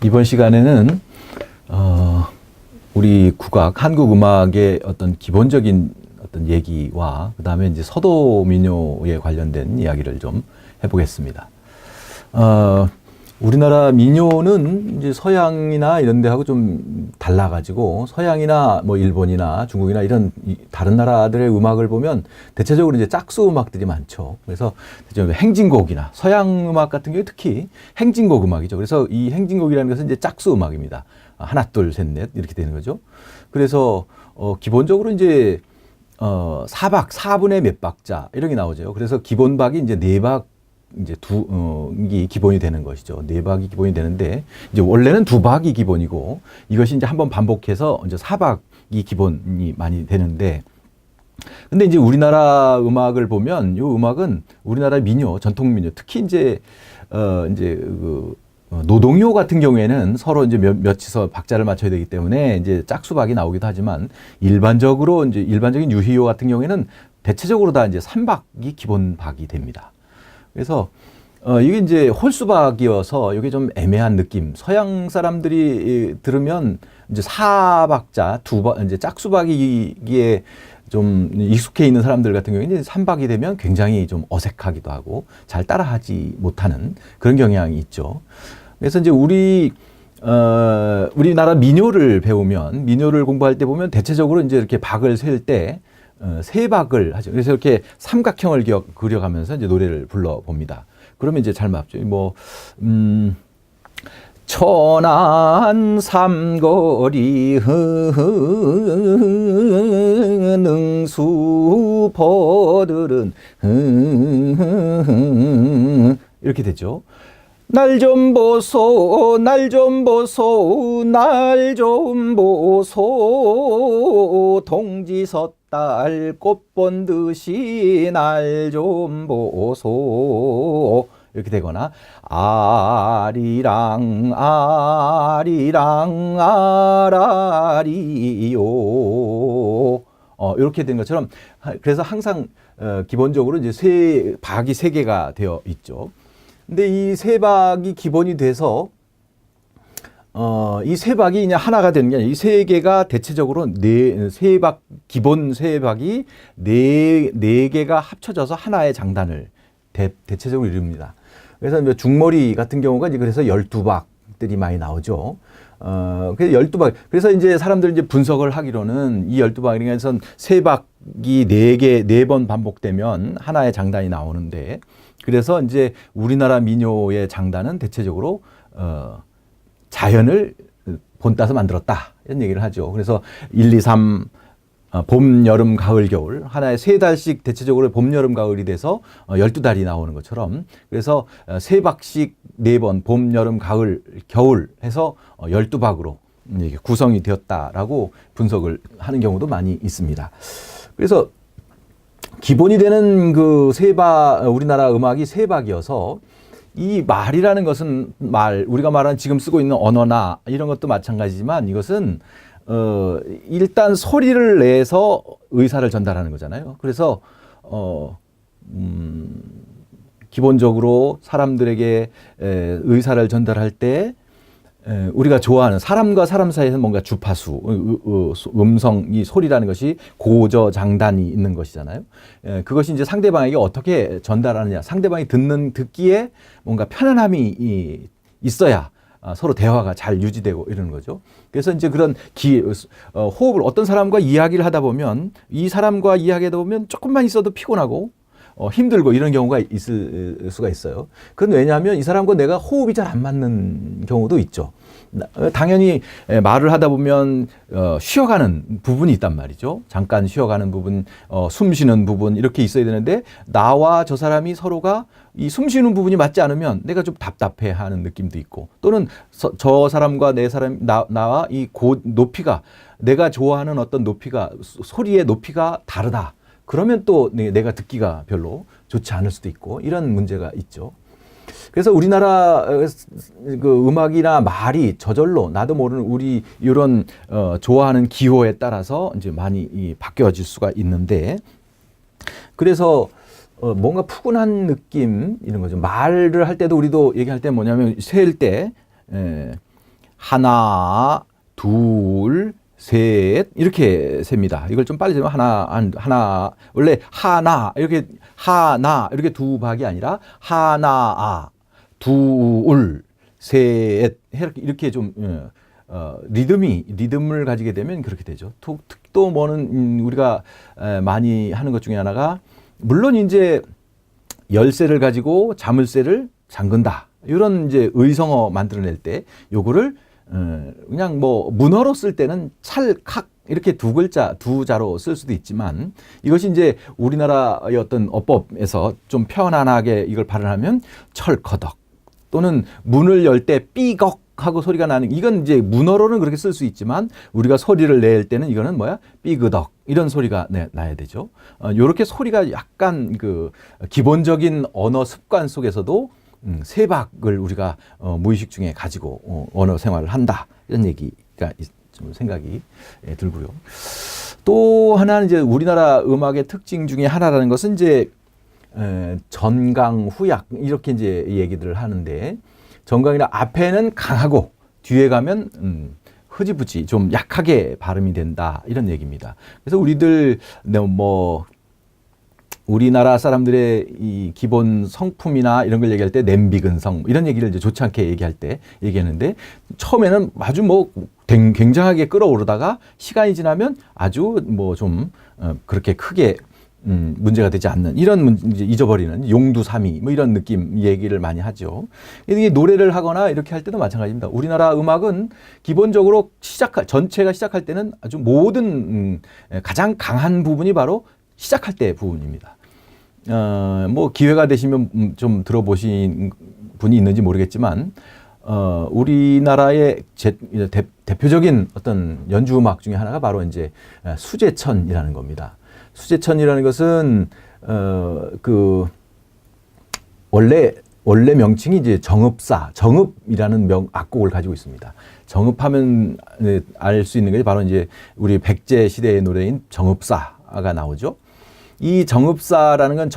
이번 시간에는 우리 국악, 한국 음악의 어떤 기본적인 어떤 얘기와 그 다음에 이제 서도 민요에 관련된 이야기를 좀 해보겠습니다. 우리나라 민요는 이제 서양이나 이런 데하고 좀 달라가지고 서양이나 뭐 일본이나 중국이나 이런 다른 나라들의 음악을 보면 대체적으로 이제 짝수 음악들이 많죠. 그래서 행진곡이나 서양 음악 같은 경우에 특히 행진곡 음악이죠. 그래서 이 행진곡이라는 것은 이제 짝수 음악입니다. 하나, 둘, 셋, 넷 이렇게 되는 거죠. 그래서 기본적으로 이제 4박, 4분의 몇 박자 이런 게 나오죠. 그래서 기본박이 이제 4박 이제 이 기본이 되는 것이죠. 4박이 기본이 되는데 이제 원래는 2박이 기본이고 이것이 이제 한번 반복해서 이제 4박이 기본이 많이 되는데 근데 이제 우리나라 음악을 보면 이 음악은 우리나라 민요, 전통 민요, 특히 이제 노동요 같은 경우에는 서로 이제 몇이서 박자를 맞춰야 되기 때문에 이제 짝수박이 나오기도 하지만 일반적인 유희요 같은 경우에는 대체적으로 다 이제 3박이 기본 박이 됩니다. 그래서 이게 이제 홀수박이어서 이게 좀 애매한 느낌. 서양 사람들이 들으면 이제 4박자, 이제 짝수박이기에 좀 익숙해 있는 사람들 같은 경우에는 3박이 되면 굉장히 좀 어색하기도 하고 잘 따라하지 못하는 그런 경향이 있죠. 그래서 이제 우리나라 민요를 배우면 민요를 공부할 때 보면 대체적으로 이제 이렇게 박을 셀 때 세 박을 하죠. 그래서 이렇게 삼각형을 그려가면서 이제 노래를 불러봅니다. 그러면 이제 잘 맞죠. 천안 삼거리 능수버들은 이렇게 되죠. 날 좀 보소, 날 좀 보소, 날 좀 보소, 동지 섣달 꽃 본 듯이 날 좀 보소. 이렇게 되거나 아리랑 아리랑 아라리요. 이렇게 된 것처럼 그래서 항상 기본적으로 이제 박이 3개가 되어 있죠. 근데 이 3박이 기본이 돼서 이 3박이 그냥 하나가 되는 게 아니라 이 3개가 대체적으로 기본 3박이 4개가 합쳐져서 하나의 장단을 대체적으로 이룹니다. 그래서 중머리 같은 경우가 이제 그래서 12박들이 많이 나오죠. 그래서 12박. 그래서 이제 사람들 이제 분석을 하기로는 이 12박에서 3박이 4번 반복되면 하나의 장단이 나오는데 그래서 이제 우리나라 민요의 장단은 대체적으로 자연을 본따서 만들었다 이런 얘기를 하죠. 그래서 1, 2, 3 봄, 여름, 가을, 겨울 하나의 3달씩 대체적으로 봄, 여름, 가을이 돼서 12달이 나오는 것처럼 그래서 3박씩 4번 봄, 여름, 가을, 겨울 해서 12박으로 구성이 되었다라고 분석을 하는 경우도 많이 있습니다. 그래서 기본이 되는 그 우리나라 음악이 3박이어서 이 말이라는 것은 우리가 말하는 지금 쓰고 있는 언어나 이런 것도 마찬가지지만 이것은 일단 소리를 내서 의사를 전달하는 거잖아요. 그래서 기본적으로 사람들에게 의사를 전달할 때 우리가 좋아하는 사람과 사람 사이에서 뭔가 주파수, 이 소리라는 것이 고저 장단이 있는 것이잖아요. 그것이 이제 상대방에게 어떻게 전달하느냐, 상대방이 듣기에 뭔가 편안함이 있어야 서로 대화가 잘 유지되고 이러는 거죠. 그래서 이제 그런 호흡을 어떤 사람과 이야기를 하다 보면 이 사람과 이야기하다 보면 조금만 있어도 피곤하고 힘들고 이런 경우가 있을 수가 있어요. 그건 왜냐하면 이 사람과 내가 호흡이 잘 안 맞는 경우도 있죠. 당연히 말을 하다 보면 쉬어가는 부분이 있단 말이죠. 잠깐 쉬어가는 부분, 숨 쉬는 부분 이렇게 있어야 되는데 나와 저 사람이 서로가 이 숨 쉬는 부분이 맞지 않으면 내가 좀 답답해하는 느낌도 있고 또는 저 사람과 나와 이 높이가 내가 좋아하는 어떤 높이가 소리의 높이가 다르다. 그러면 또 내가 듣기가 별로 좋지 않을 수도 있고 이런 문제가 있죠. 그래서 우리나라 그 음악이나 말이 저절로 나도 모르는 우리 이런 좋아하는 기호에 따라서 이제 많이 바뀌어질 수가 있는데 그래서 뭔가 푸근한 느낌 이런 거죠. 말을 할 때도 우리도 얘기할 때 뭐냐면 셀 때 하나, 둘, 셋 이렇게 셉니다. 이걸 좀 빨리 세면 하나 원래 하나 이렇게 두 박이 아니라 하나, 둘, 셋 이렇게 좀 리듬을 가지게 되면 그렇게 되죠. 또 뭐는 우리가 많이 하는 것 중에 하나가 물론 이제 열쇠를 가지고 자물쇠를 잠근다. 이런 이제 의성어 만들어낼 때 요거를 그냥 뭐 문어로 쓸 때는 찰칵 이렇게 두 글자, 두 자로 쓸 수도 있지만 이것이 이제 우리나라의 어떤 어법에서 좀 편안하게 이걸 발음하면 철커덕 또는 문을 열 때 삐걱 하고 소리가 나는 이건 이제 문어로는 그렇게 쓸 수 있지만 우리가 소리를 낼 때는 이거는 뭐야? 삐그덕 이런 소리가 나야 되죠. 요렇게 소리가 약간 그 기본적인 언어 습관 속에서도 세박을 우리가 무의식 중에 가지고 언어 생활을 한다 이런 얘기가 좀 생각이 들고요. 또 하나는 이제 우리나라 음악의 특징 중에 하나라는 것은 이제 전강 후약 이렇게 이제 얘기들을 하는데 전강이나 앞에는 강하고 뒤에 가면 흐지부지 좀 약하게 발음이 된다 이런 얘기입니다. 그래서 우리들 뭐 우리나라 사람들의 이 기본 성품이나 이런 걸 얘기할 때 냄비근성 이런 얘기를 이제 좋지 않게 얘기할 때 얘기하는데 처음에는 아주 뭐 굉장하게 끌어오르다가 시간이 지나면 아주 뭐 좀 그렇게 크게 문제가 되지 않는 이런 이제 잊어버리는 용두사미 뭐 이런 느낌 얘기를 많이 하죠. 이게 노래를 하거나 이렇게 할 때도 마찬가지입니다. 우리나라 음악은 기본적으로 전체가 시작할 때는 아주 모든 가장 강한 부분이 바로 시작할 때 부분입니다. 뭐 기회가 되시면 좀 들어보신 분이 있는지 모르겠지만 우리나라의 대표적인 어떤 연주 음악 중에 하나가 바로 이제 수제천이라는 겁니다. 수제천이라는 것은 그 원래 명칭이 이제 정읍이라는 악곡을 가지고 있습니다. 정읍하면 알 수 있는 것이 바로 이제 우리 백제 시대의 노래인 정읍사가 나오죠. 이 정읍사라는 건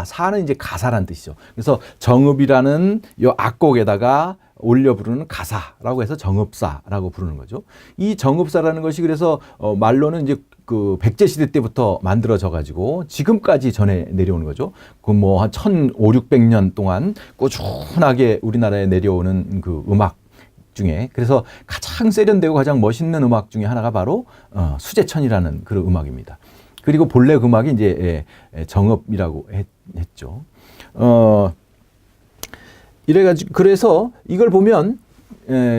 사는 이제 가사란 뜻이죠. 그래서 정읍이라는 이 악곡에다가 올려 부르는 가사라고 해서 정읍사라고 부르는 거죠. 이 정읍사라는 것이 그래서 말로는 이제 그 백제 시대 때부터 만들어져 가지고 지금까지 전해 내려오는 거죠. 그 뭐 한 1500~1600년 동안 꾸준하게 우리나라에 내려오는 그 음악 중에 그래서 가장 세련되고 가장 멋있는 음악 중에 하나가 바로 수제천이라는 그런 음악입니다. 그리고 본래 그 음악이 이제 정읍이라고 했죠. 이래가지고 그래서 이걸 보면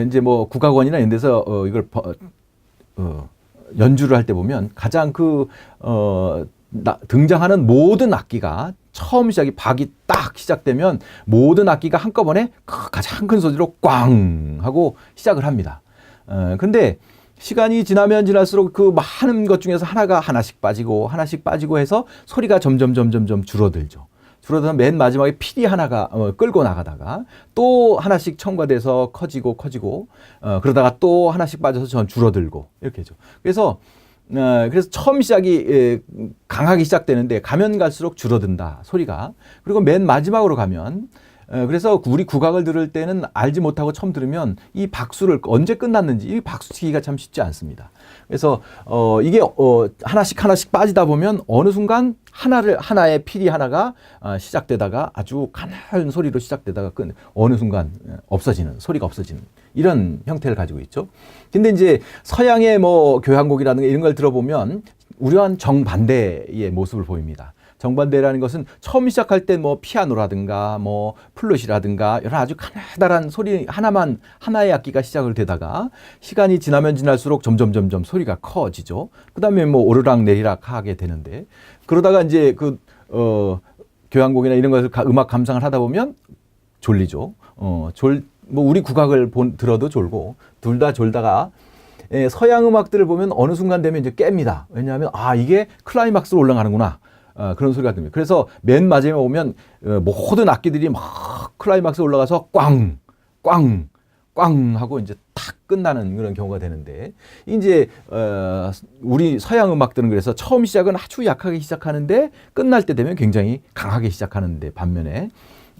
이제 뭐 국악원이나 이런 데서 이걸 연주를 할 때 보면 가장 등장하는 모든 악기가 처음 박이 딱 시작되면 모든 악기가 한꺼번에 가장 큰 소리로 꽝 하고 시작을 합니다. 근데 시간이 지나면 지날수록 그 많은 것 중에서 하나씩 빠지고 해서 소리가 점점 줄어들죠. 줄어들면 맨 마지막에 피리 하나가 끌고 나가다가 또 하나씩 첨가돼서 커지고 그러다가 또 하나씩 빠져서 전 줄어들고 이렇게 하죠. 그래서 처음 시작이 강하게 시작되는데 가면 갈수록 줄어든다 소리가. 그리고 맨 마지막으로 가면 그래서 우리 국악을 들을 때는 알지 못하고 처음 들으면 이 박수를 언제 끝났는지 이 박수 치기가 참 쉽지 않습니다. 그래서 이게 하나씩 빠지다 보면 어느 순간 하나의 필이 하나가 시작되다가 아주 가나운 소리로 시작되다가 어느 순간 소리가 없어지는 이런 형태를 가지고 있죠. 근데 이제 서양의 뭐 교향곡이라든가 이런 걸 들어보면 우려한 정반대의 모습을 보입니다. 정반대라는 것은 처음 시작할 때 뭐 피아노라든가 뭐 플룻이라든가 여러 아주 가느다란 소리 하나의 악기가 시작을 되다가 시간이 지나면 지날수록 점점 소리가 커지죠. 그다음에 뭐 오르락 내리락 하게 되는데 그러다가 이제 교향곡이나 이런 것을 음악 감상을 하다 보면 졸리죠. 뭐 우리 국악을 들어도 졸고 둘 다 졸다가 서양 음악들을 보면 어느 순간 되면 이제 깹니다. 왜냐하면 이게 클라이막스로 올라가는구나. 그런 소리가 듭니다. 그래서 맨 마지막에 오면 모든 악기들이 막 클라이막스에 올라가서 꽝 하고 이제 탁 끝나는 그런 경우가 되는데 이제 우리 서양 음악들은 그래서 처음 시작은 아주 약하게 시작하는데 끝날 때 되면 굉장히 강하게 시작하는데 반면에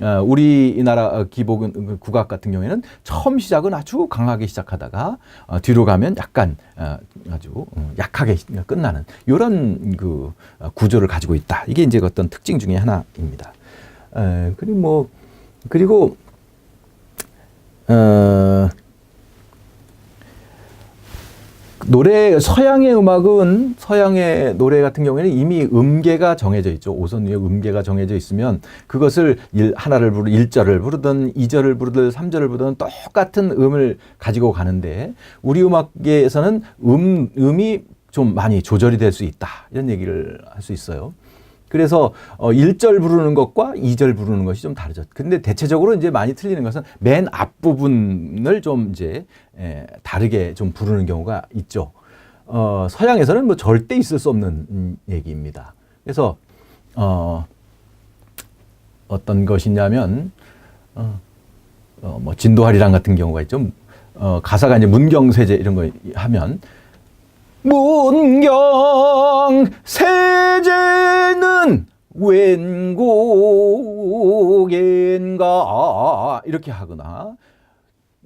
우리나라 기본 국악 같은 경우에는 처음 시작은 아주 강하게 시작하다가 뒤로 가면 약간 아주 약하게 끝나는 이런 그 구조를 가지고 있다. 이게 이제 어떤 특징 중에 하나입니다. 그리고 서양의 음악은, 서양의 노래 같은 경우에는 이미 음계가 정해져 있죠. 오선 위에 음계가 정해져 있으면 그것을 하나를 1절을 부르든 2절을 부르든 3절을 부르든 똑같은 음을 가지고 가는데, 우리 음악계에서는 음이 좀 많이 조절이 될 수 있다. 이런 얘기를 할 수 있어요. 그래서 1절 부르는 것과 2절 부르는 것이 좀 다르죠. 근데 대체적으로 이제 많이 틀리는 것은 맨 앞부분을 좀 이제 다르게 좀 부르는 경우가 있죠. 서양에서는 뭐 절대 있을 수 없는 얘기입니다. 그래서 어떤 것이냐면 뭐 진도하리랑 같은 경우가 있죠. 가사가 이제 문경세제 이런 거 하면, 문경세제는 웬곡인가 이렇게 하거나,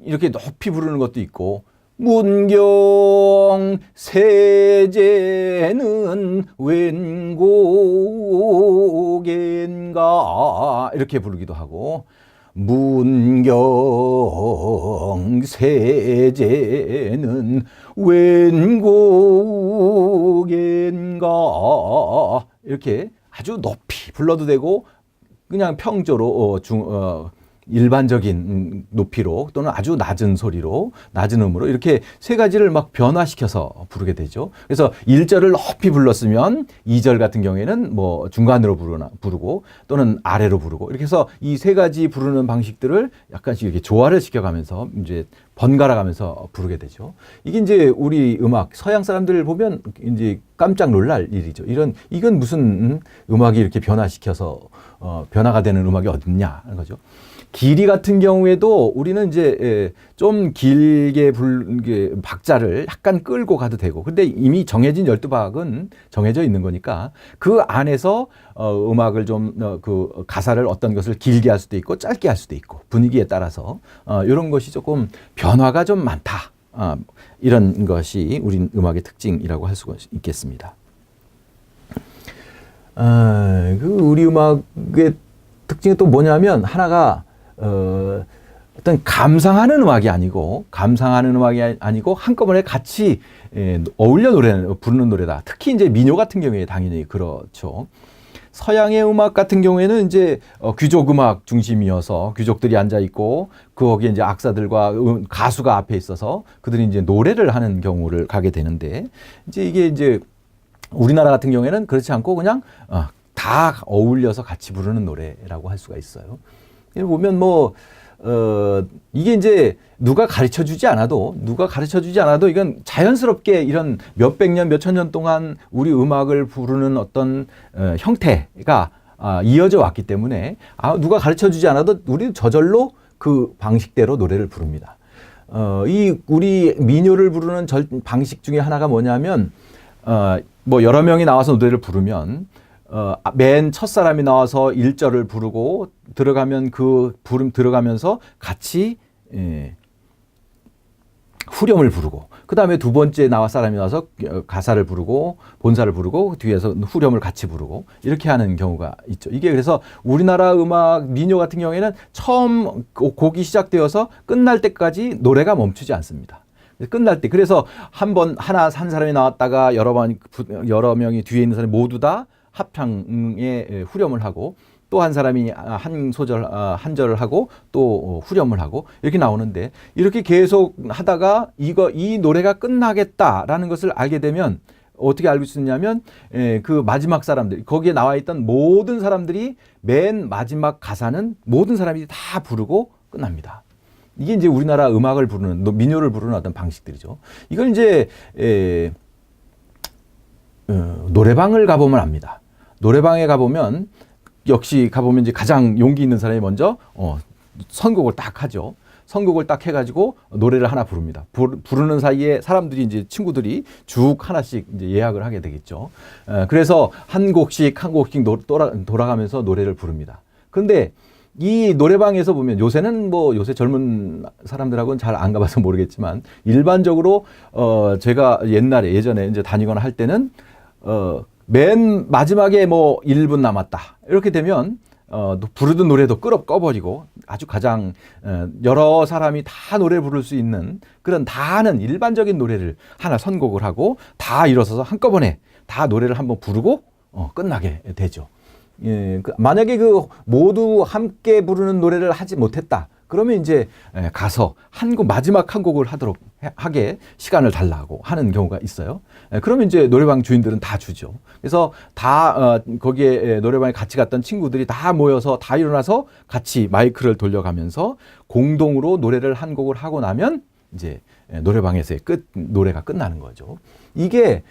이렇게 높이 부르는 것도 있고, 문경세제는 웬곡인가 이렇게 부르기도 하고, 문경세제는 웬곡인가 이렇게 아주 높이 불러도 되고, 그냥 평조로 일반적인 높이로 또는 아주 낮은 소리로, 낮은 음으로 이렇게 세 가지를 막 변화시켜서 부르게 되죠. 그래서 1절을 높이 불렀으면 2절 같은 경우에는 뭐 중간으로 부르고 또는 아래로 부르고, 이렇게 해서 이 세 가지 부르는 방식들을 약간씩 이렇게 조화를 시켜가면서 이제 번갈아 가면서 부르게 되죠. 이게 이제 우리 음악, 서양 사람들 보면 이제 깜짝 놀랄 일이죠. 이건 무슨 음악이 이렇게 변화시켜서 변화가 되는 음악이 어딨냐 하는 거죠. 길이 같은 경우에도 우리는 이제 좀 길게 박자를 약간 끌고 가도 되고, 근데 이미 정해진 12박은 정해져 있는 거니까 그 안에서 음악을 좀 그 가사를 어떤 것을 길게 할 수도 있고 짧게 할 수도 있고, 분위기에 따라서 이런 것이 조금 변화가 좀 많다. 이런 것이 우리 음악의 특징이라고 할 수가 있겠습니다. 우리 음악의 특징이 또 뭐냐면, 하나가 어떤 감상하는 음악이 아니고 한꺼번에 같이 어울려 부르는 노래다. 특히 이제 민요 같은 경우에 당연히 그렇죠. 서양의 음악 같은 경우에는 이제 귀족 음악 중심이어서 귀족들이 앉아 있고 거기에 이제 악사들과 가수가 앞에 있어서 그들이 이제 노래를 하는 경우를 가게 되는데, 이게 이제 우리나라 같은 경우에는 그렇지 않고 그냥 다 어울려서 같이 부르는 노래라고 할 수가 있어요. 보면 이게 이제 누가 가르쳐 주지 않아도 이건 자연스럽게 이런 몇백 년, 몇천 년 동안 우리 음악을 부르는 어떤 형태가 이어져 왔기 때문에 누가 가르쳐 주지 않아도 우리는 저절로 그 방식대로 노래를 부릅니다. 우리 민요를 부르는 방식 중에 하나가 뭐냐면, 뭐 여러 명이 나와서 노래를 부르면 맨 첫 사람이 나와서 1절을 부르고 들어가면 그 부름 들어가면서 같이 후렴을 부르고, 그 다음에 두 번째 사람이 나와서 가사를 부르고 본사를 부르고 뒤에서 후렴을 같이 부르고, 이렇게 하는 경우가 있죠. 이게 그래서 우리나라 음악 민요 같은 경우에는 처음 곡이 시작되어서 끝날 때까지 노래가 멈추지 않습니다. 끝날 때, 그래서 한 사람이 나왔다가 여러 명이 뒤에 있는 사람이 모두 다 합창에 후렴을 하고, 또 한 사람이 한 절을 하고 또 후렴을 하고 이렇게 나오는데, 이렇게 계속 하다가 이 노래가 끝나겠다라는 것을 알게 되면 어떻게 알고 있었냐면, 그 마지막 사람들, 거기에 나와 있던 모든 사람들이 맨 마지막 가사는 모든 사람이 다 부르고 끝납니다. 이게 이제 우리나라 음악을 부르는, 민요를 부르는 어떤 방식들이죠. 이걸 이제 노래방을 가보면 압니다. 노래방에 가보면 역시 이제 가장 용기 있는 사람이 먼저 선곡을 딱 하죠. 선곡을 딱 해가지고 노래를 하나 부릅니다. 부르는 사이에 사람들이 이제 친구들이 쭉 하나씩 이제 예약을 하게 되겠죠. 그래서 한 곡씩 돌아가면서 노래를 부릅니다. 그런데 이 노래방에서 보면 요새는 뭐 요새 젊은 사람들하고는 잘 안 가봐서 모르겠지만 일반적으로 제가 예전에 이제 다니거나 할 때는 맨 마지막에 뭐 1분 남았다 이렇게 되면 부르던 노래도 꺼버리고 아주 가장 여러 사람이 다 노래 부를 수 있는 그런 다 아는 일반적인 노래를 하나 선곡을 하고 다 일어서서 한꺼번에 다 노래를 한번 부르고 끝나게 되죠. 예, 만약에 모두 함께 부르는 노래를 하지 못했다. 그러면 이제 가서 마지막 한 곡을 하게 시간을 달라고 하는 경우가 있어요. 그러면 이제 노래방 주인들은 다 주죠. 그래서 다 거기에 노래방에 같이 갔던 친구들이 다 모여서 다 일어나서 같이 마이크를 돌려가면서 공동으로 노래를 한 곡을 하고 나면 이제 노래방에서의 노래가 끝나는 거죠. 이게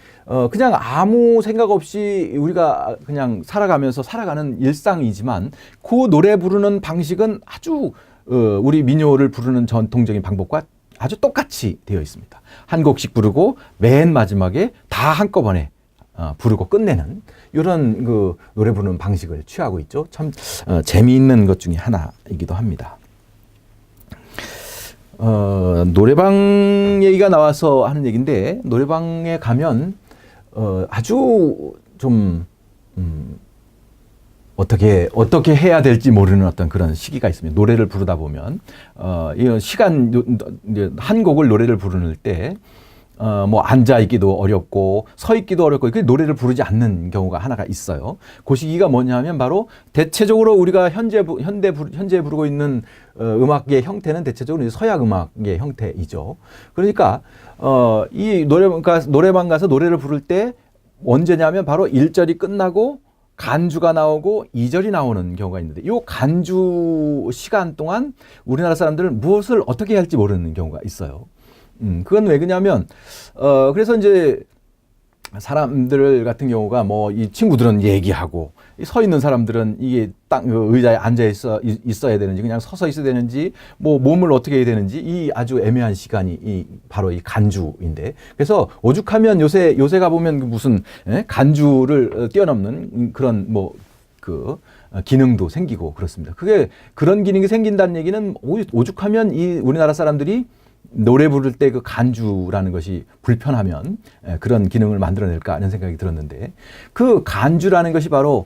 그냥 아무 생각 없이 우리가 그냥 살아가면서 살아가는 일상이지만 그 노래 부르는 방식은 아주 우리 민요를 부르는 전통적인 방법과 아주 똑같이 되어 있습니다. 한 곡씩 부르고 맨 마지막에 다 한꺼번에 부르고 끝내는 이런 노래 부르는 방식을 취하고 있죠. 참 재미있는 것 중에 하나이기도 합니다. 노래방 얘기가 나와서 하는 얘기인데 노래방에 가면 아주 좀 어떻게 해야 될지 모르는 어떤 그런 시기가 있습니다. 노래를 부르다 보면 이런 한 곡을 노래를 부르는 때 뭐 앉아 있기도 어렵고 서 있기도 어렵고 그 노래를 부르지 않는 경우가 하나가 있어요. 그 시기가 뭐냐면 바로 대체적으로 우리가 현재 부르고 있는 음악의 형태는 대체적으로 서양 음악의 형태이죠. 그러니까 이 노래방 가서 노래를 부를 때 언제냐면 바로 1절이 끝나고 간주가 나오고 2절이 나오는 경우가 있는데 이 간주 시간 동안 우리나라 사람들은 무엇을 어떻게 해야 할지 모르는 경우가 있어요. 그건 왜 그러냐면 그래서 이제 사람들 같은 경우가 뭐 이 친구들은 얘기하고 서 있는 사람들은 이게 의자에 앉아 있어야 되는지 그냥 서서 있어야 되는지 뭐 몸을 어떻게 해야 되는지 이 아주 애매한 시간이 바로 이 간주인데 그래서 오죽하면 요새 가 보면 무슨 간주를 뛰어넘는 그런 기능도 생기고 그렇습니다. 그런 기능이 생긴다는 얘기는 오죽하면 이 우리나라 사람들이 노래 부를 때 그 간주라는 것이 불편하면 그런 기능을 만들어낼까 하는 생각이 들었는데 그 간주라는 것이 바로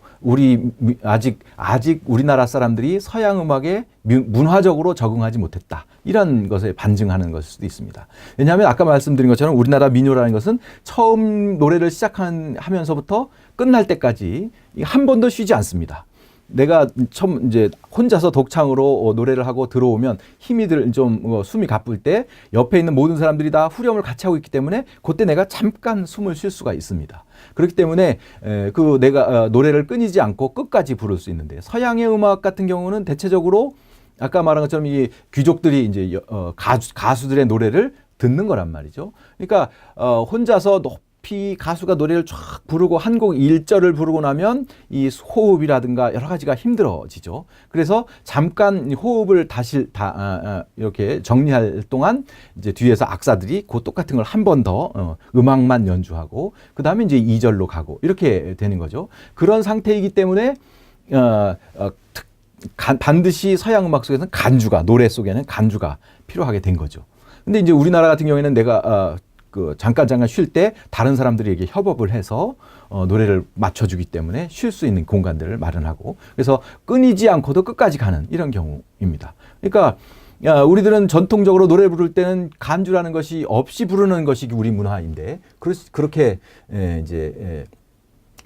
아직 우리나라 사람들이 서양 음악에 문화적으로 적응하지 못했다. 이런 것에 반증하는 것일 수도 있습니다. 왜냐하면 아까 말씀드린 것처럼 우리나라 민요라는 것은 처음 노래를 시작하면서부터 끝날 때까지 한 번도 쉬지 않습니다. 내가 처음 이제 혼자서 독창으로 노래를 하고 들어오면 숨이 가쁠 때 옆에 있는 모든 사람들이 다 후렴을 같이 하고 있기 때문에 그때 내가 잠깐 숨을 쉴 수가 있습니다. 그렇기 때문에 내가 노래를 끊이지 않고 끝까지 부를 수 있는데 서양의 음악 같은 경우는 대체적으로 아까 말한 것처럼 이 귀족들이 이제 가수들의 노래를 듣는 거란 말이죠. 그러니까 혼자서 가수가 노래를 쫙 부르고 한 곡 1절을 부르고 나면 이 호흡이라든가 여러 가지가 힘들어지죠. 그래서 잠깐 호흡을 다시 이렇게 정리할 동안 이제 뒤에서 악사들이 그 똑같은 걸 한 번 더 음악만 연주하고 그 다음에 이제 2절로 가고 이렇게 되는 거죠. 그런 상태이기 때문에 반드시 서양 음악 속에서는 노래 속에는 간주가 필요하게 된 거죠. 근데 이제 우리나라 같은 경우에는 내가 잠깐 쉴 때 다른 사람들에게 협업을 해서 노래를 맞춰주기 때문에 쉴 수 있는 공간들을 마련하고 그래서 끊이지 않고도 끝까지 가는 이런 경우입니다. 그러니까 우리들은 전통적으로 노래 부를 때는 간주라는 것이 없이 부르는 것이 우리 문화인데 그렇게 이제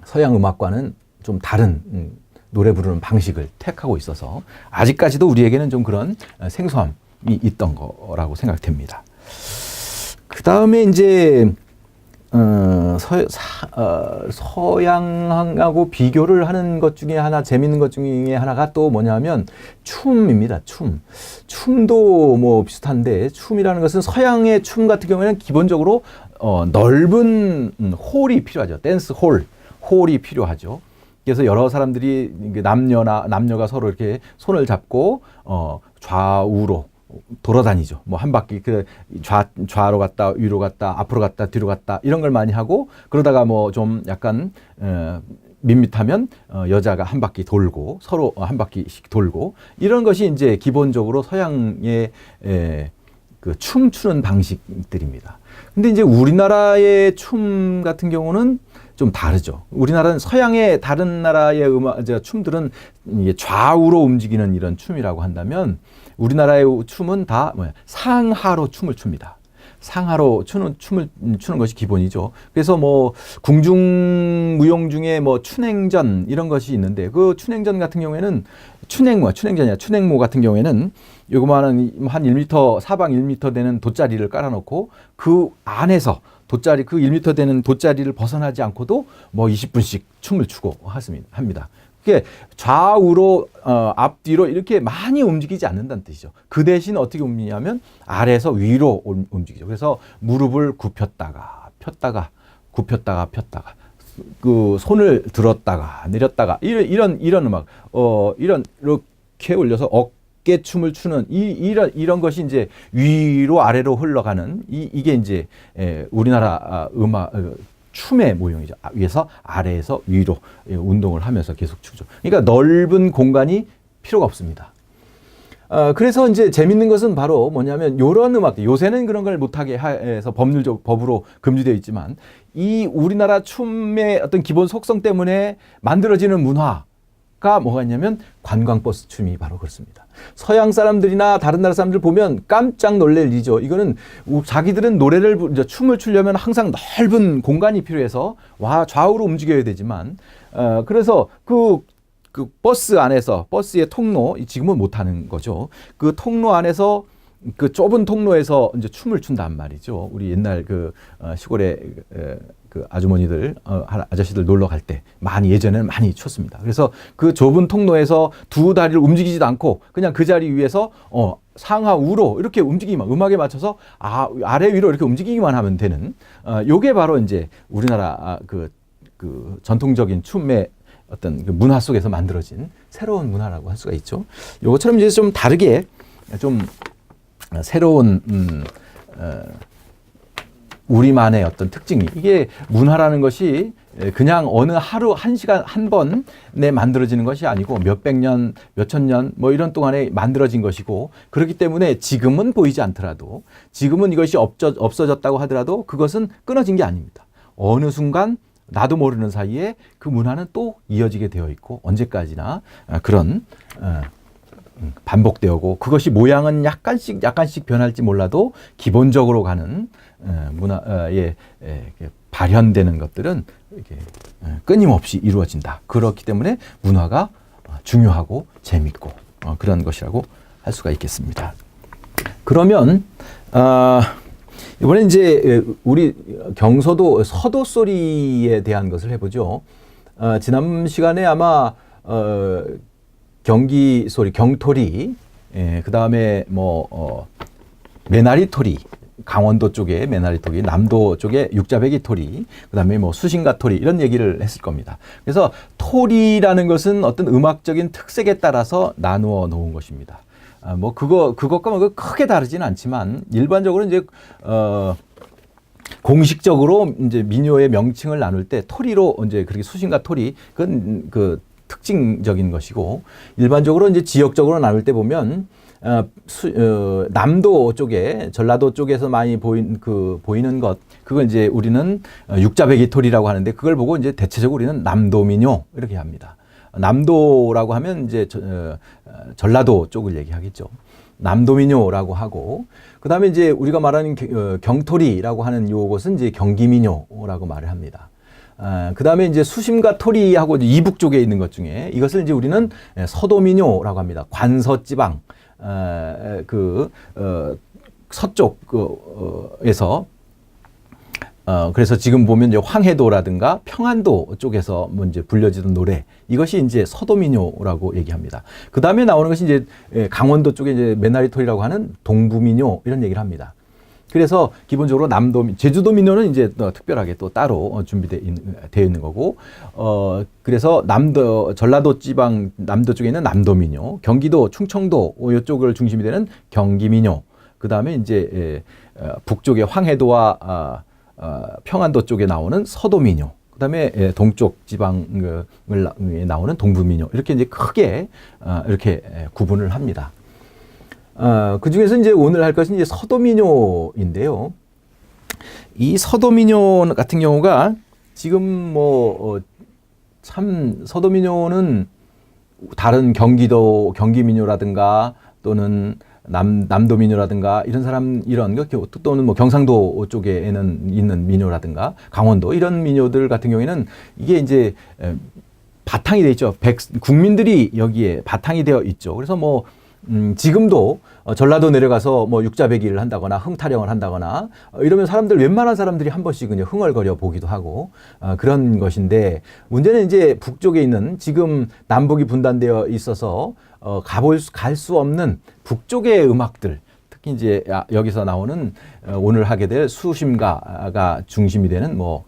서양 음악과는 좀 다른 노래 부르는 방식을 택하고 있어서 아직까지도 우리에게는 좀 그런 생소함이 있던 거라고 생각됩니다. 그 다음에 이제 서양하고 비교를 하는 것 중에 재밌는 것 중에 하나가 또 뭐냐면 춤입니다. 춤도 뭐 비슷한데 춤이라는 것은 서양의 춤 같은 경우에는 기본적으로 넓은 홀이 필요하죠. 댄스 홀이 필요하죠. 그래서 여러 사람들이 남녀가 서로 이렇게 손을 잡고 좌우로 돌아다니죠. 뭐 한 바퀴 좌로 갔다 위로 갔다 앞으로 갔다 뒤로 갔다 이런 걸 많이 하고 그러다가 뭐 좀 약간 밋밋하면 여자가 한 바퀴 돌고 서로 한 바퀴씩 돌고 이런 것이 이제 기본적으로 서양의 그 춤추는 방식들입니다. 근데 이제 우리나라의 춤 같은 경우는 좀 다르죠. 우리나라는 서양의 다른 나라의 춤들은 이게 좌우로 움직이는 이런 춤이라고 한다면 우리나라의 춤은 다 상하로 춤을 춥니다. 상하로 춤을 추는 것이 기본이죠. 그래서 뭐 궁중무용 중에 뭐 춘행전 이런 것이 있는데 그 춘행전 같은 경우에는 춘행모 같은 경우에는 요거만한 한 1m 사방 1m 되는 돗자리를 깔아놓고 그 안에서 돗자리 그 1m 되는 돗자리를 벗어나지 않고도 뭐 20분씩 춤을 추고 합니다. 그게 좌우로 앞뒤로 이렇게 많이 움직이지 않는다는 뜻이죠. 그 대신 어떻게 움직이냐면 아래에서 위로 움직이죠. 그래서 무릎을 굽혔다가 폈다가 굽혔다가 폈다가 그 손을 들었다가 내렸다가 이런 음악 이렇게 올려서 어깨 춤을 추는 이런 것이 이제 위로 아래로 흘러가는 이게 이제 우리나라 음악 춤의 모형이죠. 위에서 아래에서 위로 운동을 하면서 계속 추죠. 그러니까 넓은 공간이 필요가 없습니다. 그래서 이제 재밌는 것은 바로 뭐냐면 이런 음악들 요새는 그런 걸 못하게 해서 법으로 금지되어 있지만 이 우리나라 춤의 어떤 기본 속성 때문에 만들어지는 문화가 뭐가 있냐면 관광버스 춤이 바로 그렇습니다. 서양 사람들이나 다른 나라 사람들 보면 깜짝 놀랄 일이죠. 이거는 자기들은 춤을 추려면 항상 넓은 공간이 필요해서 좌우로 움직여야 되지만 그래서 그 버스 안에서 버스의 통로 지금은 못 하는 거죠. 그 통로 안에서 그 좁은 통로에서 이제 춤을 춘단 말이죠. 우리 옛날 시골에 그 아주머니들, 아저씨들 놀러 갈 때 예전에는 많이 췄습니다. 그래서 그 좁은 통로에서 두 다리를 움직이지도 않고 그냥 그 자리 위에서 상하 우로 이렇게 움직이기만 음악에 맞춰서 아래 위로 이렇게 움직이기만 하면 되는 요게 바로 이제 우리나라 그 전통적인 춤의 어떤 그 문화 속에서 만들어진 새로운 문화라고 할 수가 있죠. 요것처럼 이제 좀 다르게 좀 새로운 우리만의 어떤 특징이 이게 문화라는 것이 그냥 어느 하루 한 시간 한 번에 만들어지는 것이 아니고 몇백 년, 몇천 년 뭐 이런 동안에 만들어진 것이고 그렇기 때문에 지금은 보이지 않더라도 지금은 이것이 없어졌다고 하더라도 그것은 끊어진 게 아닙니다. 어느 순간 나도 모르는 사이에 그 문화는 또 이어지게 되어 있고 언제까지나 그런 반복되고 그것이 모양은 약간씩 변할지 몰라도 기본적으로 가는 문화에 발현되는 것들은 이렇게 끊임없이 이루어진다. 그렇기 때문에 문화가 중요하고 재밌고 그런 것이라고 할 수가 있겠습니다. 그러면 이번에 이제 우리 경서도 서도 소리에 대한 것을 해보죠. 지난 시간에 아마 경기 소리, 경토리, 그 다음에 매나리 토리, 강원도 쪽에 매나리 토리, 남도 쪽에 육자배기 토리, 그 다음에 수신가 토리 이런 얘기를 했을 겁니다. 그래서 토리라는 것은 어떤 음악적인 특색에 따라서 나누어 놓은 것입니다. 그것과 크게 다르지는 않지만 일반적으로 이제 공식적으로 이제 민요의 명칭을 나눌 때 토리로 이제 그렇게 수신가 토리 그건 그 특징적인 것이고 일반적으로 이제 지역적으로 나눌 때 보면 남도 쪽에 전라도 쪽에서 많이 보이는 것 그걸 이제 우리는 육자배기 토리라고 하는데 그걸 보고 이제 대체적으로 우리는 남도민요 이렇게 합니다. 남도라고 하면 이제 전라도 쪽을 얘기하겠죠. 남도민요라고 하고 그 다음에 이제 우리가 말하는 경토리라고 하는 요것은 이제 경기민요라고 말을 합니다. 그 다음에 이제 수심과 토리하고 이북 쪽에 있는 것 중에 이것을 이제 우리는 서도민요라고 합니다. 관서지방 서쪽에서 그래서 지금 보면 이제 황해도라든가 평안도 쪽에서 이제 불려지던 노래 이것이 이제 서도민요라고 얘기합니다. 그 다음에 나오는 것이 이제 강원도 쪽에 이제 매나리토리라고 하는 동부민요 이런 얘기를 합니다. 그래서 기본적으로 제주도 민요는 이제 또 특별하게 또 따로 준비되어 있는 거고, 그래서 전라도 지방 남도 쪽에 있는 남도 민요, 경기도, 충청도 이쪽을 중심이 되는 경기 민요, 그 다음에 이제 북쪽의 황해도와 평안도 쪽에 나오는 서도 민요, 그다음에 동쪽 지방을 나오는 동부민요 이렇게 이제 크게 이렇게 구분을 합니다. 그 중에서 이제 오늘 할 것은 이제 서도민요인데요. 이 서도민요 같은 경우가 지금 뭐 참 서도민요는 다른 경기민요라든가 또는 남도민요라든가 이런 거 또는 뭐 경상도 쪽에는 있는 민요라든가 강원도 이런 민요들 같은 경우에는 이게 이제 바탕이 되어 있죠. 국민들이 여기에 바탕이 되어 있죠. 그래서 뭐 지금도 전라도 내려가서 뭐 육자배기를 한다거나 흥타령을 한다거나 이러면 웬만한 사람들이 한 번씩은 흥얼거려 보기도 하고 그런 것인데, 문제는 이제 북쪽에 있는 지금 남북이 분단되어 있어서 갈 수 없는 북쪽의 음악들, 특히 이제 여기서 나오는 오늘 하게 될 수심가가 중심이 되는 뭐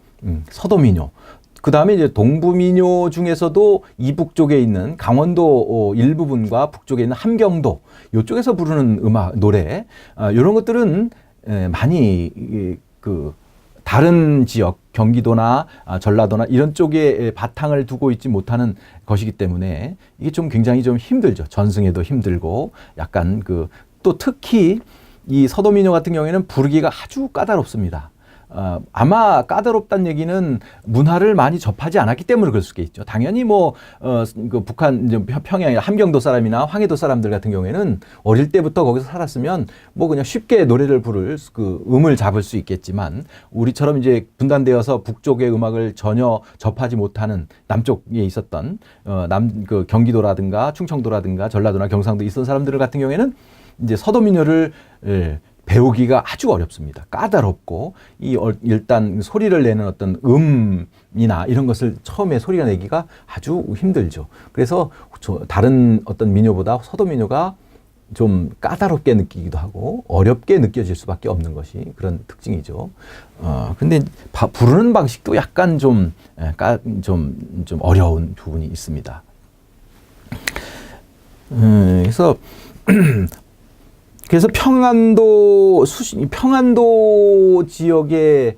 서도민요. 그 다음에 이제 동부민요 중에서도 이북 쪽에 있는 강원도 일부분과 북쪽에 있는 함경도 이쪽에서 부르는 노래, 이런 것들은 많이 다른 지역, 경기도나 전라도나 이런 쪽에 바탕을 두고 있지 못하는 것이기 때문에 이게 좀 굉장히 좀 힘들죠. 전승에도 힘들고 약간 또 특히 이 서도민요 같은 경우에는 부르기가 아주 까다롭습니다. 아마 까다롭다는 얘기는 문화를 많이 접하지 않았기 때문에 그럴 수 있겠죠. 당연히 뭐 북한 평양 함경도 사람이나 황해도 사람들 같은 경우에는 어릴 때부터 거기서 살았으면 뭐 그냥 쉽게 노래를 부를 음을 잡을 수 있겠지만, 우리처럼 이제 분단되어서 북쪽의 음악을 전혀 접하지 못하는 남쪽에 있었던 경기도라든가 충청도라든가 전라도나 경상도에 있었던 사람들 같은 경우에는 이제 서도민요를 배우기가 아주 어렵습니다. 까다롭고 일단 소리를 내는 어떤 음이나 이런 것을 처음에 소리가 내기가 아주 힘들죠. 그래서 다른 어떤 민요보다 서도민요가 좀 까다롭게 느끼기도 하고 어렵게 느껴질 수밖에 없는 것이 그런 특징이죠. 근데 부르는 방식도 약간 좀 어려운 부분이 있습니다. 그래서 평안도 지역의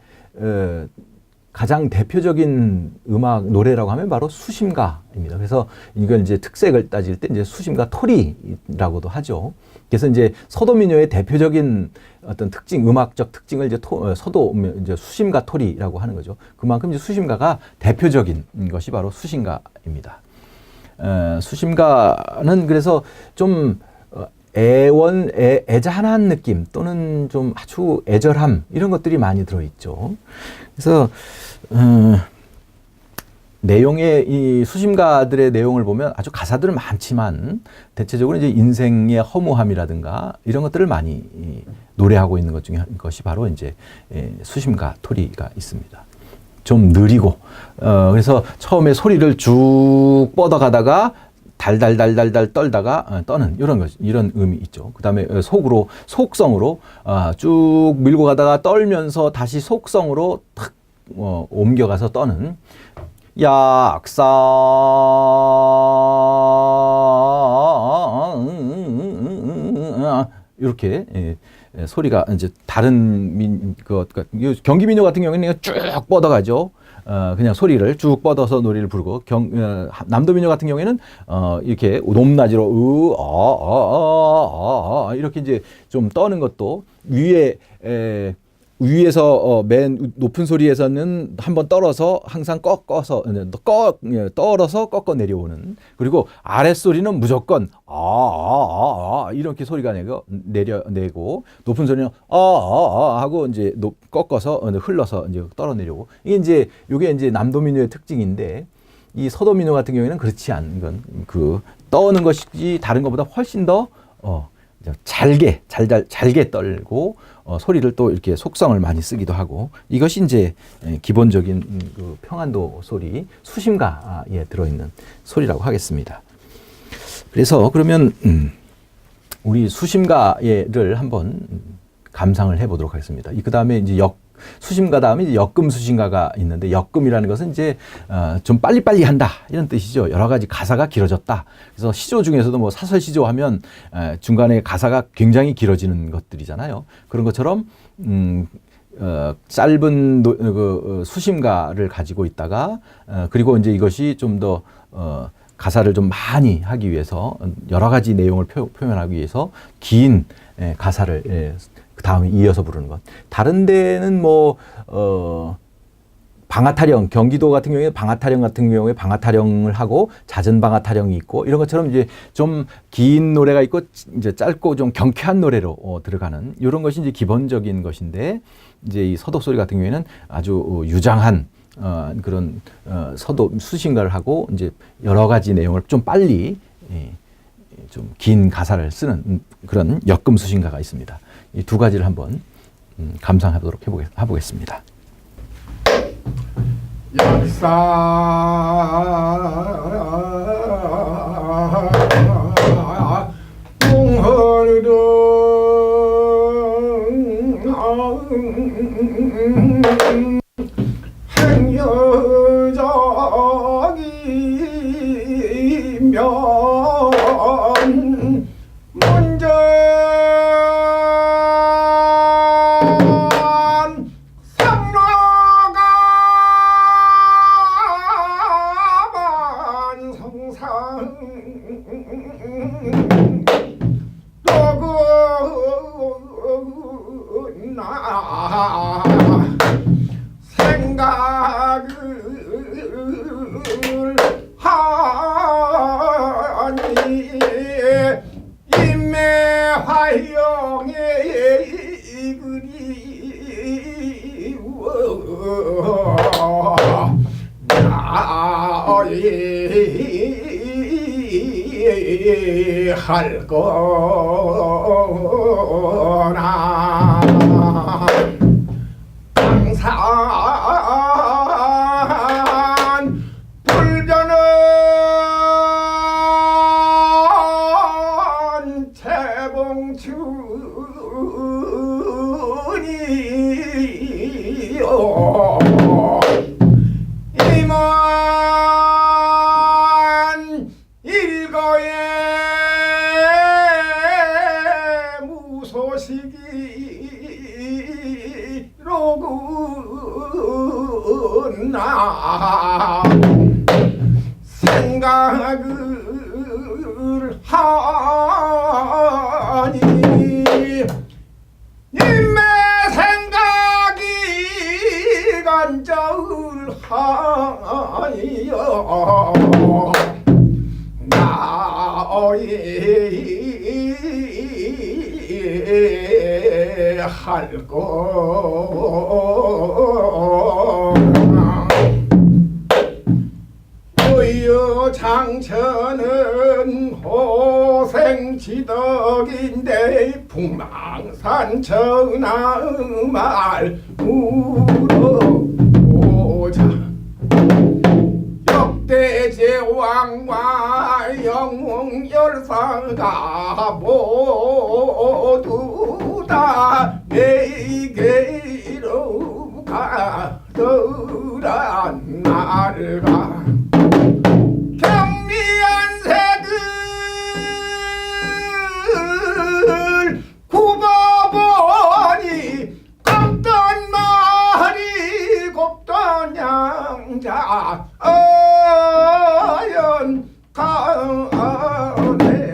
가장 대표적인 노래라고 하면 바로 수심가입니다. 그래서 이걸 이제 특색을 따질 때 이제 수심가 토리라고도 하죠. 그래서 이제 서도민요의 대표적인 어떤 음악적 특징을 이제 이제 수심가 토리라고 하는 거죠. 그만큼 이제 수심가가 대표적인 것이 바로 수심가입니다. 수심가는 그래서 좀 애잔한 느낌 또는 좀 아주 애절함 이런 것들이 많이 들어있죠. 그래서 이 수심가들의 내용을 보면 아주 가사들은 많지만 대체적으로 이제 인생의 허무함이라든가 이런 것들을 많이 노래하고 있는 것 중에 것이 바로 이제 수심가 토리가 있습니다. 좀 느리고 그래서 처음에 소리를 쭉 뻗어가다가 달달달달달 떨다가 떠는 이런 음이 있죠. 그 다음에 속성으로 쭉 밀고 가다가 떨면서 다시 속성으로 탁 옮겨가서 떠는 약사 이렇게 소리가 이제 다른 경기민요 같은 경우에는 쭉 뻗어가죠. 그냥 소리를 쭉 뻗어서 노래를 부르고 남도민요 같은 경우에는 이렇게 높낮이로 이렇게 이제 좀 떠는 것도 위에서 맨 높은 소리에서는 한번 떨어서 항상 떨어서 꺾어 내려오는, 그리고 아랫소리는 무조건 이렇게 소리가 내고 높은 소리는 하고 이제 꺾어서 흘러서 이제 떨어 내려오고, 이게 이제 남도민요의 특징인데, 이 서도민요 같은 경우에는 그렇지 않은 건 떠는 것이 다른 것보다 훨씬 더 잘게 떨고 소리를 또 이렇게 속성을 많이 쓰기도 하고, 이것이 이제 기본적인 평안도 소리 수심가에 들어있는 소리라고 하겠습니다. 그래서 그러면 우리 수심가를 한번 감상을 해보도록 하겠습니다. 그 다음에 이제 수심가 다음에 이제 역금 수심가가 있는데, 역금이라는 것은 이제 좀 빨리빨리 한다 이런 뜻이죠. 여러 가지 가사가 길어졌다. 그래서 시조 중에서도 뭐 사설 시조 하면 중간에 가사가 굉장히 길어지는 것들이잖아요. 그런 것처럼 짧은 수심가를 가지고 있다가 그리고 이제 이것이 좀 더 가사를 좀 많이 하기 위해서 여러 가지 내용을 표현하기 위해서 긴 가사를 그 다음에 이어서 부르는 것. 다른 데는 뭐 방아타령, 경기도 같은 경우에 방아타령 같은 경우에 방아타령을 하고 잦은 방아타령이 있고 이런 것처럼 이제 좀 긴 노래가 있고 이제 짧고 좀 경쾌한 노래로 들어가는 이런 것이 이제 기본적인 것인데 이제 이 서독소리 같은 경우에는 아주 유장한 그런 서독 수신가를 하고 이제 여러 가지 내용을 좀 빨리 좀 긴 가사를 쓰는 그런 역금 수신가가 있습니다. 이 두 가지를 한번 감상하도록 해보겠습니다. 역사 공헌은 행여적이면 문전 상라가 성상 또그나 생각을 하니 임매화영의 그리워 나의 할 거나 강산 불변은 재봉춘이요 임원 일거에 무소식이로구나 생각을 하니 님의 생각이 간절하여 나의 할 거나 의여장천은 호생지덕인데 풍망산 전하말 물어보자 역대제왕과 영웅열사가 모두 다 내게로 가더라 날가 경미한 색을 굽어보니 곱던 말이 곱던 양자 어연 가을에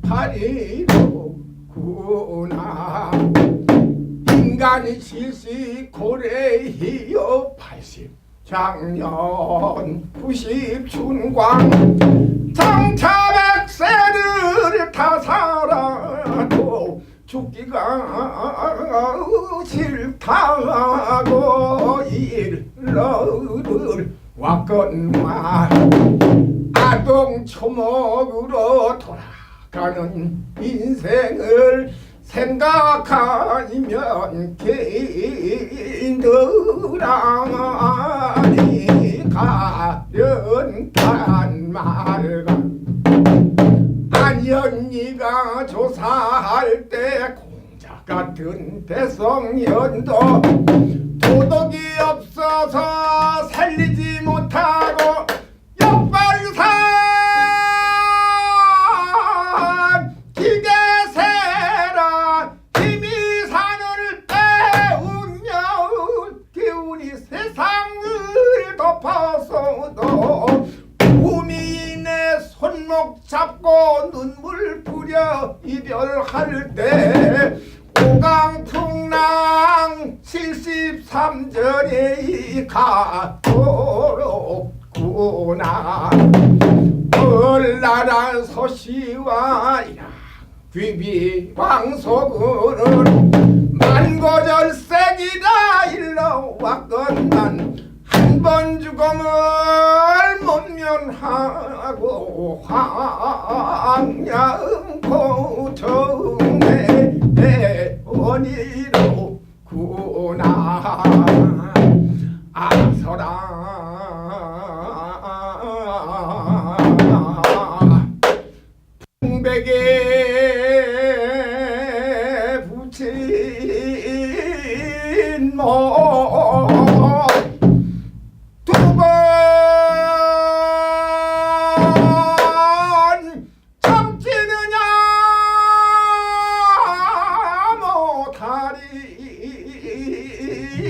배파리로구나 인간이 실시 고래이여 80 작년 90 춘광 장차백세를 다 살아도 죽기가 싫다고 일러를 왔건만 아동초목으로 돌아가는 인생을 생각하면 개인들아니 가련한 말과 안연이가 조사할 때 공작 같은 배성년도 도덕이 없어서 살리지 못하고 역발산 기계세라 힘이 산을 빼우 눈물 뿌려 이별할 때 오강풍랑 73절이 가도록구나. 얼나라 서시와 귀비왕소군은 만고절색이라 일러왔건만 한 번 죽음을 못 면하고 황야음고 정의 원이로구나. 아서라 풍백에 붙인 두 번 참지느냐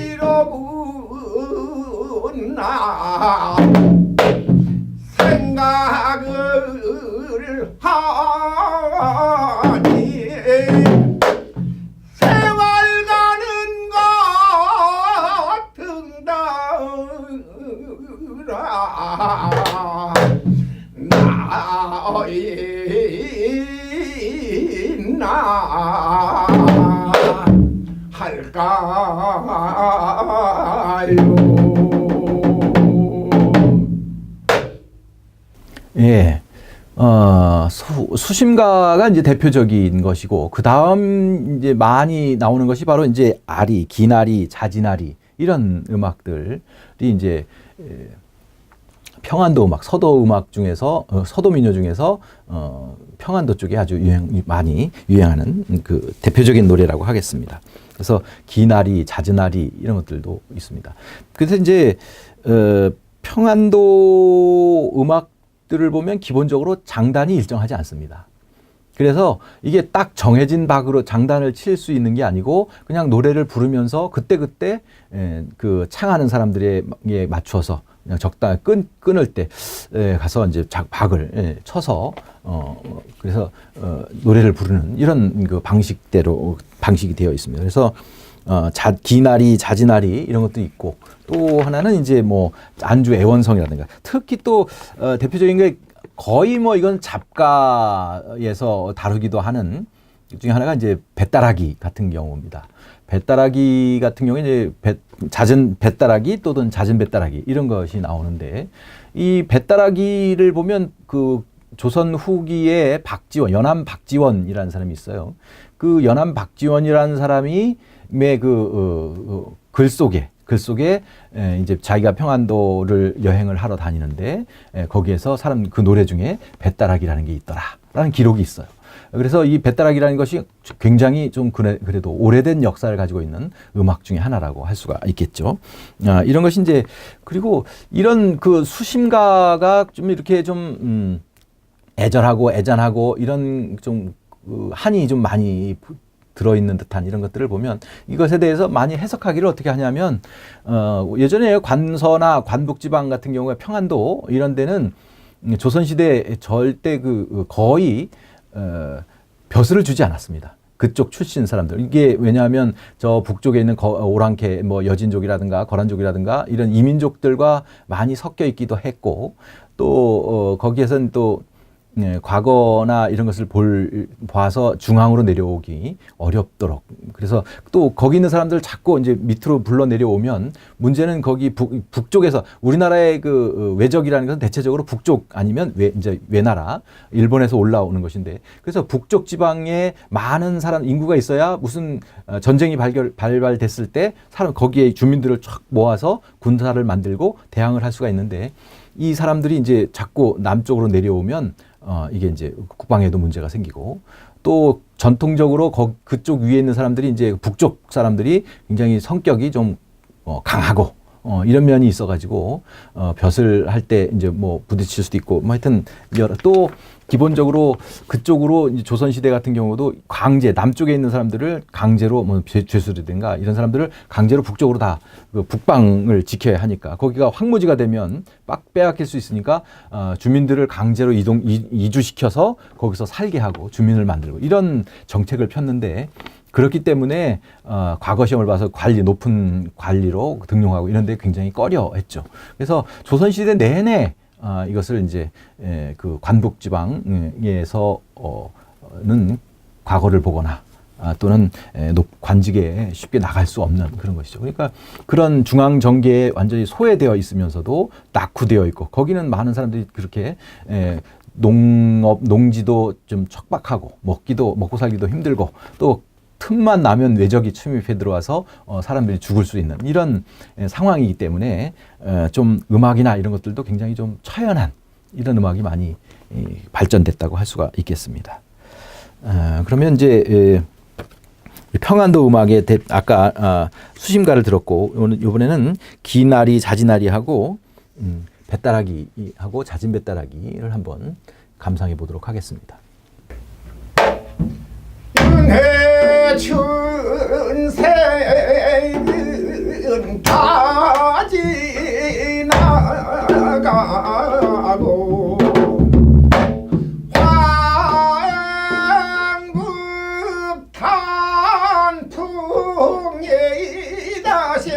못하리로구나. 생각을 하니 세월 가는 것 등다라. 나이나 할까요? 예. 수심가가 이제 대표적인 것이고, 그 다음 이제 많이 나오는 것이 바로 이제 아리, 기나리, 자진아리, 이런 음악들이 이제 평안도 음악, 서도 음악 중에서, 서도 민요 중에서, 평안도 쪽에 아주 많이 유행하는 그 대표적인 노래라고 하겠습니다. 그래서 기나리, 자진아리, 이런 것들도 있습니다. 그래서 이제, 평안도 음악 들을 보면 기본적으로 장단이 일정하지 않습니다. 그래서 이게 딱 정해진 박으로 장단을 칠 수 있는 게 아니고 그냥 노래를 부르면서 그때그때 그 창하는 사람들에 맞춰서 그냥 적당히 끊을 때 가서 이제 박을 쳐서 그래서 노래를 부르는 이런 그 방식이 되어 있습니다. 그래서 기나리, 자진아리 이런 것도 있고, 또 하나는 이제 뭐 안주 애원성이라든가, 특히 또 대표적인 게 거의 뭐 이건 잡가에서 다루기도 하는 중에 하나가 이제 배따라기 같은 경우입니다. 배따라기 같은 경우에 이제 잦은 배따라기 또는 잦은 배따라기 이런 것이 나오는데, 이 배따라기를 보면 그 조선 후기에 연암 박지원이라는 사람이 있어요. 그 연암 박지원이라는 사람이 글 속에 이제 자기가 평안도를 여행을 하러 다니는데 거기에서 그 노래 중에 배따라기라는 게 있더라라는 기록이 있어요. 그래서 이 배따라기라는 것이 굉장히 좀 그래도 오래된 역사를 가지고 있는 음악 중에 하나라고 할 수가 있겠죠. 이런 것이 이제, 그리고 이런 그 수심가가 좀 이렇게 좀 애절하고 애잔하고 이런 좀 한이 좀 많이 들어있는 듯한 이런 것들을 보면 이것에 대해서 많이 해석하기를 어떻게 하냐면, 예전에 관서나 관북지방 같은 경우에 평안도 이런 데는 조선시대 절대 거의 벼슬을 주지 않았습니다. 그쪽 출신 사람들. 이게 왜냐하면 저 북쪽에 있는 오랑캐, 뭐 여진족이라든가 거란족이라든가 이런 이민족들과 많이 섞여 있기도 했고, 또 거기에서는 또 과거나 이런 것을 봐서 중앙으로 내려오기 어렵도록. 그래서 또 거기 있는 사람들 자꾸 이제 밑으로 불러 내려오면 문제는 거기 북쪽에서 우리나라의 그 외적이라는 것은 대체적으로 북쪽 아니면 이제 외나라, 일본에서 올라오는 것인데, 그래서 북쪽 지방에 많은 인구가 있어야 무슨 전쟁이 발발됐을 때 거기에 주민들을 쫙 모아서 군사를 만들고 대항을 할 수가 있는데, 이 사람들이 이제 자꾸 남쪽으로 내려오면 이게 이제 국방에도 문제가 생기고, 또 전통적으로 그쪽 위에 있는 사람들이 이제 북쪽 사람들이 굉장히 성격이 좀 강하고 이런 면이 있어가지고 벼슬 할 때 이제 뭐 부딪힐 수도 있고 뭐 하여튼 또 기본적으로 그쪽으로 이제 조선시대 같은 경우도 강제 남쪽에 있는 사람들을 강제로 뭐 죄수라든가 이런 사람들을 강제로 북쪽으로 다 그 북방을 지켜야 하니까 거기가 황무지가 되면 빡 빼앗길 수 있으니까 주민들을 강제로 이주시켜서 거기서 살게 하고 주민을 만들고 이런 정책을 폈는데 그렇기 때문에 과거 시험을 봐서 높은 관리로 등용하고 이런 데 굉장히 꺼려했죠. 그래서 조선시대 내내 이것을 이제 그 관북지방에서는 과거를 보거나 또는 관직에 쉽게 나갈 수 없는 그런 것이죠. 그러니까 그런 중앙 정계에 완전히 소외되어 있으면서도 낙후되어 있고 거기는 많은 사람들이 그렇게 농지도 좀 척박하고 먹고 살기도 힘들고 또 틈만 나면 외적이 침입해 들어와서 사람들이 죽을 수 있는 이런 상황이기 때문에 좀 음악이나 이런 것들도 굉장히 좀 처연한 이런 음악이 많이 발전됐다고 할 수가 있겠습니다. 그러면 이제 평안도 음악의 아까 수심가를 들었고 이번에는 기나리 자지나리하고 배따라기하고 자진 배따라기를 한번 감상해 보도록 하겠습니다. 춘세는 다 지나가고 황국 탄풍이 다시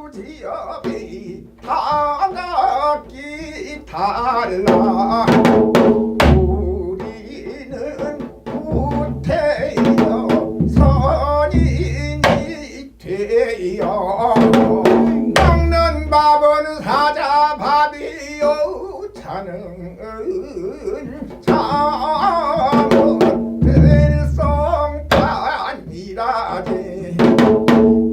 필수지역이 다 각기 달라 우리는 구태여 선인이 되어 먹는 밥은 사자밥이요 자는 잠은 들성판이라지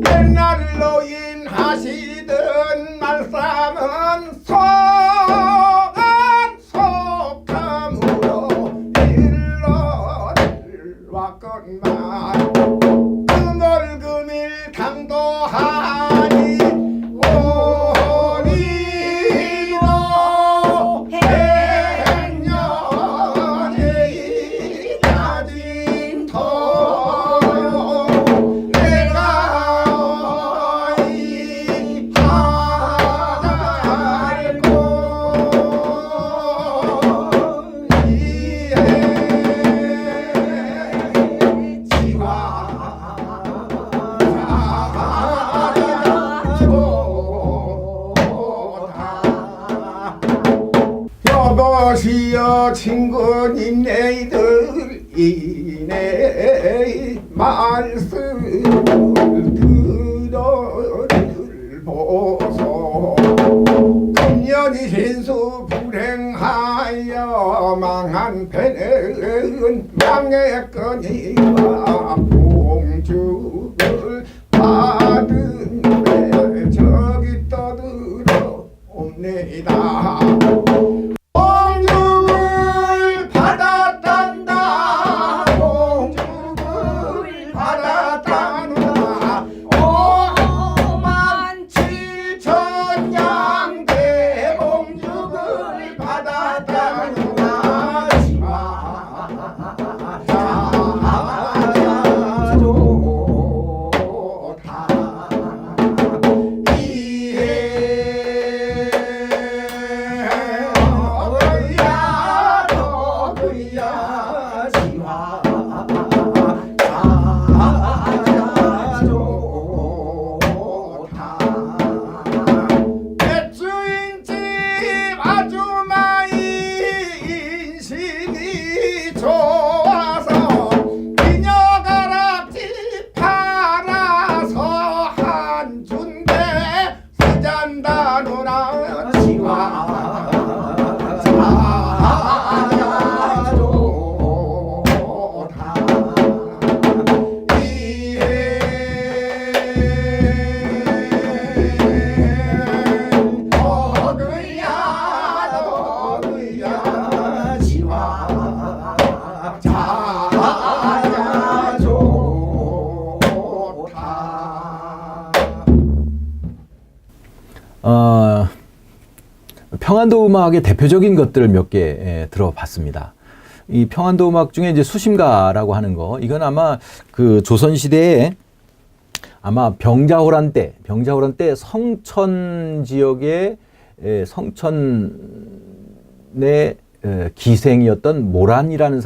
옛날 노인 하시던 말씀은 속한 속함으로 일러를 왔건만 금월금일 강도하니 오리로 백년이 따진 터 내가 이 하달고 이해 여보시여 친구님 네이들 이내 말씀을 들어보소 금년이 신수 불행하여 망한 배는 망했거니와 봉죽을 받은 배 저기 떠들어 옵니다. 봉죽을 받았단다 봉죽을 받았단다 57,000 양대 봉죽을 받았단다 좋다 이해 평안도 음악의 대표적인 것들을 몇 개 들어봤습니다. 이 평안도 음악 중에 이제 수심가라고 하는 거, 이건 아마 그 조선시대에 아마 병자호란 때 성천 지역의 성천의 기생이었던 모란이라는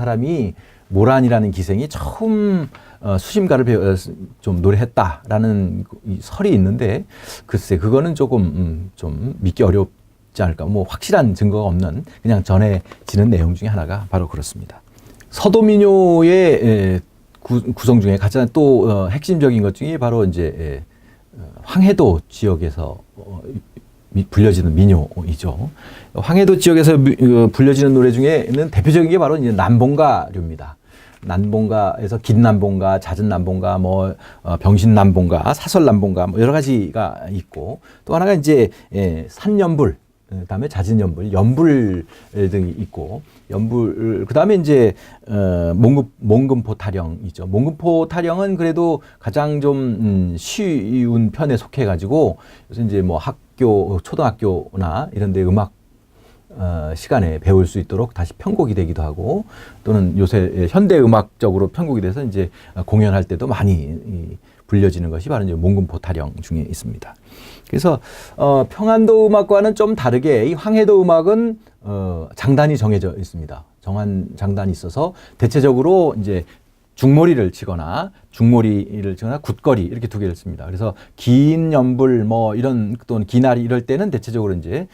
기생이 처음 수심가를 좀 노래했다라는 이 설이 있는데, 글쎄 그거는 조금 좀 믿기 어렵지 않을까. 뭐 확실한 증거가 없는 그냥 전해지는 내용 중에 하나가 바로 그렇습니다. 서도민요의 구성 중에 가장 또 핵심적인 것 중에 바로 이제 황해도 지역에서 불려지는 민요이죠. 황해도 지역에서 불려지는 노래 중에는 대표적인 게 바로 이제 남봉가류입니다. 남봉가에서 긴남봉가, 잦은남봉가, 병신남봉가, 사설남봉가 여러 가지가 있고, 또 하나가 이제 산연불, 그다음에 잦은연불, 연불 등이 있고, 그다음에 이제 몽금포 타령이죠. 몽금포 타령은 그래도 가장 좀 쉬운 편에 속해 가지고, 그래서 이제 뭐 초등학교나 이런 데 음악 시간에 배울 수 있도록 다시 편곡이 되기도 하고, 또는 요새 현대 음악적으로 편곡이 돼서 이제 공연할 때도 많이 불려지는 것이 바로 이제 몽금포 타령 중에 있습니다. 그래서 평안도 음악과는 좀 다르게 이 황해도 음악은 장단이 정해져 있습니다. 정한 장단이 있어서 대체적으로 이제 중머리를 치거나 굿거리 이렇게 두 개를 씁니다. 그래서 긴 연불 이런 또는 기나리 이럴 때는 대체적으로 이제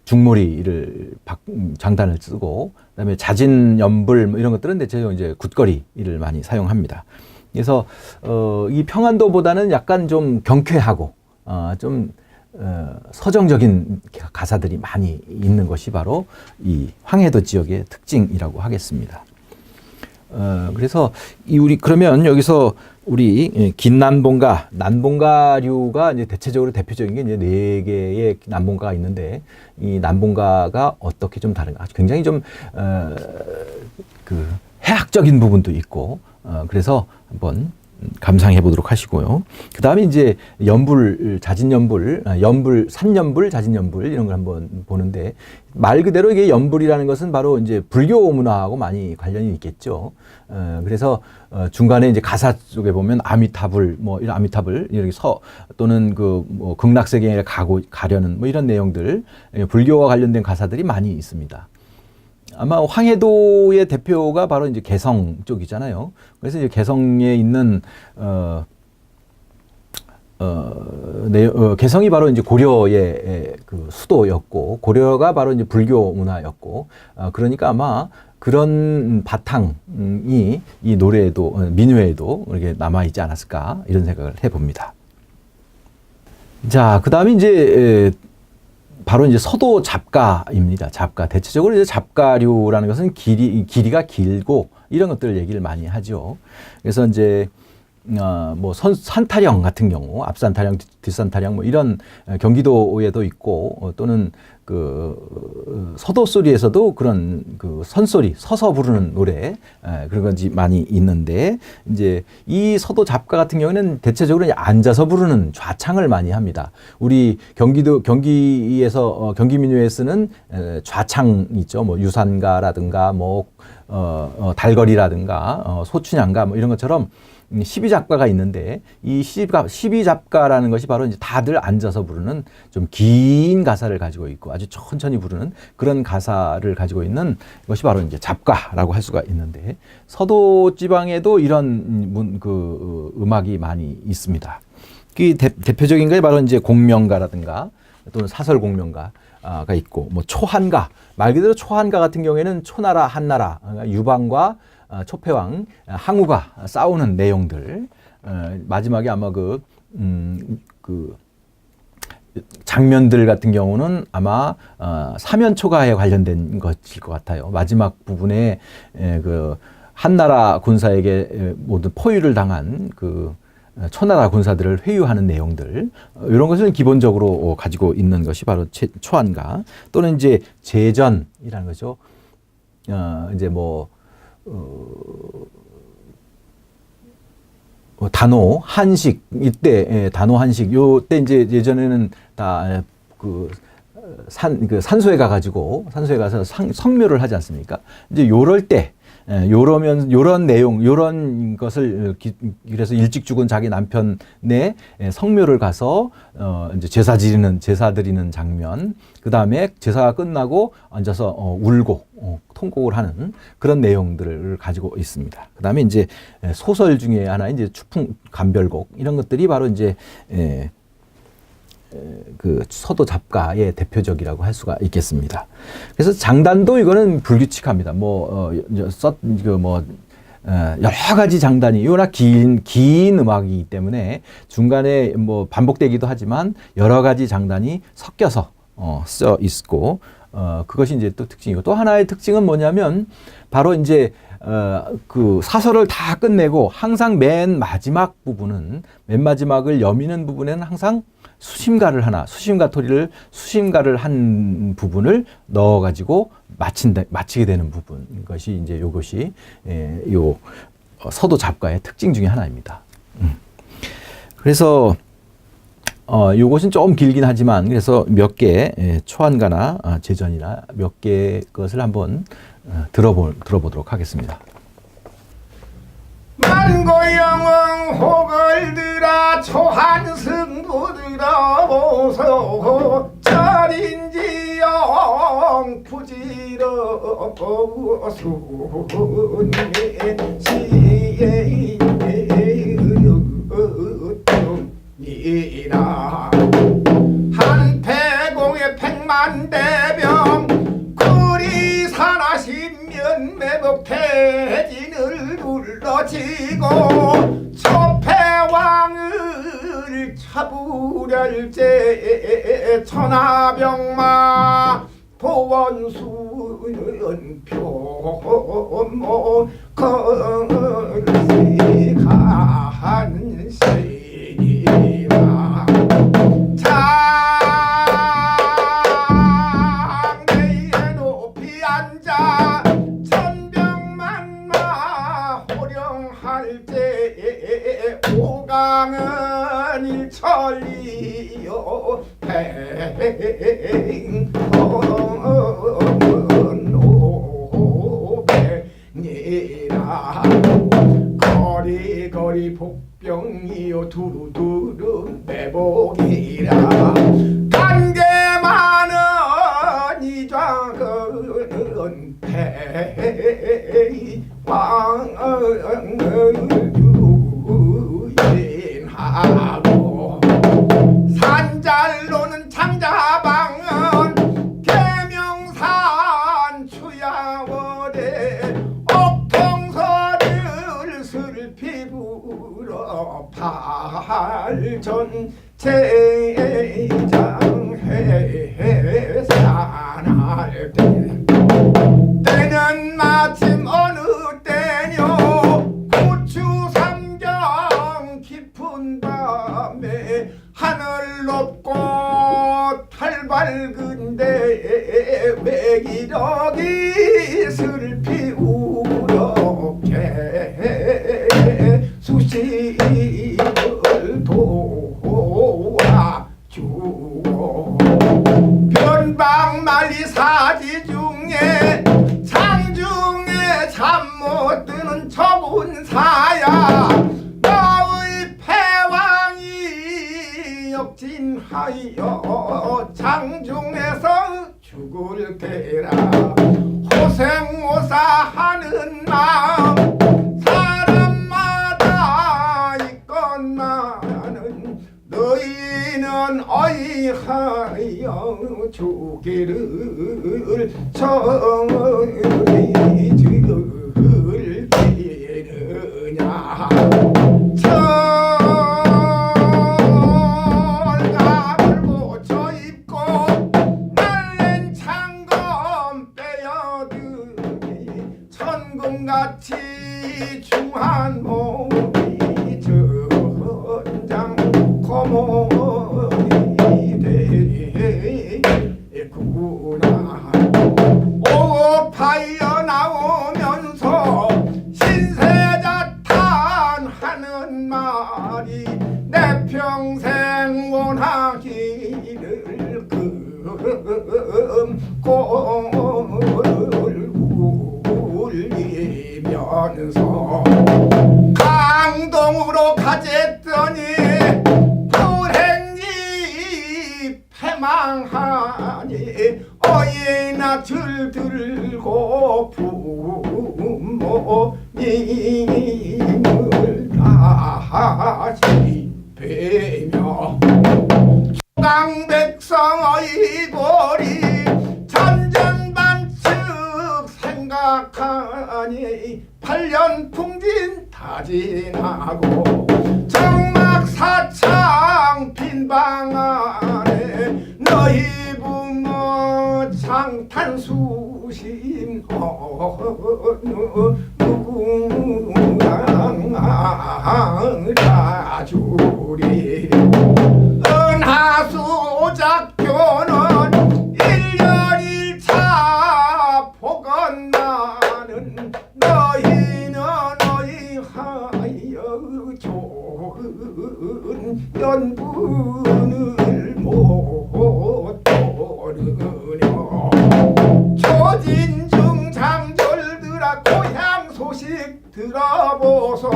중머리를 장단을 쓰고, 그다음에 잦은 연불 이런 것들은 대체적으로 이제 굿거리를 많이 사용합니다. 그래서 이 평안도보다는 약간 좀 경쾌하고 좀 서정적인 가사들이 많이 있는 것이 바로 이 황해도 지역의 특징이라고 하겠습니다. 그래서 그러면 여기서 우리 난봉가류가 이제 대체적으로 대표적인 게 이제 4개의 난봉가가 있는데, 이 난봉가가 어떻게 좀 다른가? 굉장히 좀 해학적인 부분도 있고, 그래서 한번 감상해 보도록 하시고요. 그 다음에 이제 잦은연불, 산연불, 잦은연불 이런 걸 한번 보는데, 말 그대로 이게 연불이라는 것은 바로 이제 불교 문화하고 많이 관련이 있겠죠. 그래서 중간에 이제 가사 쪽에 보면 아미타불, 이런 아미타불, 이렇게 또는 극락세계에 가려는 이런 내용들, 불교와 관련된 가사들이 많이 있습니다. 아마 황해도의 대표가 바로 이제 개성 쪽이잖아요. 그래서 이제 개성에 있는 개성이 바로 이제 고려의 그 수도였고, 고려가 바로 이제 불교 문화였고, 그러니까 아마 그런 바탕이 이 노래에도, 민요에도 이렇게 남아 있지 않았을까 이런 생각을 해봅니다. 자, 그 다음에 이제 바로 이제 서도 잡가입니다. 잡가. 대체적으로 이제 잡가류라는 것은 길이가 길고 이런 것들을 얘기를 많이 하죠. 그래서 이제 산타령 같은 경우, 앞산타령, 뒷산타령 이런 경기도에도 있고, 또는 서도소리에서도 그런 선소리, 서서 부르는 노래, 그런 것이 많이 있는데, 이제 이 서도 잡가 같은 경우에는 대체적으로 앉아서 부르는 좌창을 많이 합니다. 우리 경기에서, 경기민요에 쓰는 좌창 있죠. 유산가라든가, 달거리라든가, 소춘향가 이런 것처럼 12잡가가 있는데, 이 12잡가라는 것이 바로 이제 다들 앉아서 부르는 좀 긴 가사를 가지고 있고 아주 천천히 부르는 그런 가사를 가지고 있는 것이 바로 이제 잡가라고 할 수가 있는데, 서도 지방에도 이런 음악이 많이 있습니다. 그 대표적인 게 바로 이제 공명가라든가 또는 사설 공명가가 있고, 초한가, 말 그대로 초한가 같은 경우에는 초나라 한나라, 그러니까 유방과 초패왕, 항우가 싸우는 내용들, 마지막에 아마 장면들 같은 경우는 아마 사면초가에 관련된 것일 것 같아요. 마지막 부분에 한나라 군사에게 모든 포위를 당한 초나라 군사들을 회유하는 내용들, 이런 것을 기본적으로 가지고 있는 것이 바로 초한가, 또는 이제 제전이라는 거죠. 이제 단호, 한식, 이때, 단호, 한식, 요때 이제 예전에는 다 산소에 가가지고 산소에 가서 성묘를 하지 않습니까? 이제 요럴 때 요런 내용, 요런 것을 그래서 일찍 죽은 자기 남편의 성묘를 가서 이제 제사 드리는 장면, 그 다음에 제사가 끝나고 앉아서 울고 통곡을 하는 그런 내용들을 가지고 있습니다. 그 다음에 이제 소설 중에 하나 이제 추풍 감별곡 이런 것들이 바로 이제 그 서도 잡가의 대표적이라고 할 수가 있겠습니다. 그래서 장단도 이거는 불규칙합니다. 여러 가지 장단이 워낙 긴 음악이기 때문에 중간에 뭐 반복되기도 하지만 여러 가지 장단이 섞여서 써 있고 그것이 이제 또 특징이고, 또 하나의 특징은 뭐냐면 바로 이제 그 사설을 다 끝내고 항상 맨 마지막을 여미는 부분에는 항상 수심가를 한 부분을 넣어가지고 마치게 되는 부분, 것이 이제 요것이 요 서도 잡가의 특징 중에 하나입니다. 그래서 요것은 좀 길긴 하지만 그래서 몇 개 초안가나 제전이나 몇 개 것을 한번 들어보도록 하겠습니다. 만고영웅 혹을 들어 초한승부들어 보소 절인지영 부지러 순이라 한패공의 백만대병 그리 살아시면 매복 대진을 불러지고 초패왕을 차부렬제 천하병마 보원수는 표모 걸시간 시기마 장대에 높이 앉아 천병만마 호령할 때 오강은 일천리요 백오백리라 거리거리 복병이요 두루두루 매복이라 단계 많은 이좌근 패왕을 유인하고 산잘로는 장자방은 계명산 추야월에 옥통서를 슬피 불어 팔전 제장 해산할 때 때는 마침 어느 때뇨 고추 삼경 깊은 밤에 하늘 높고 달 밝은데 왜 이러기 슬피 우럽게 수식을 도와주고 변방만리 사지 중에 장중에 잠 못 드는 저분사야 너의 패왕이 역진하여 장중에서 죽을 때라 호생호사하는 마음 사람마다 있건만은 너희는 어이하여 주기를 정의지으리느냐 철갑을 고쳐 입고 날랜 창검 빼어드니 천금같이 중한 몸이 전장 고모이 되구나 오파이어 나오면 울리면서 강동으로 가졌더니 불행이 패망하니 어이나 들들고 부모님을 다시 뵈며 강백성의 보리 천전반측 생각하니 8년 풍진 다 지나고 정막사창 빈방 안에 너희 부모 장탄수심 누구나 주리 은하수 오작교는 1년 1차 복은 나는 너희는 너희 하여 좋은 연분을 못 오르며 조진중 장졸들아 고향 소식 들어보소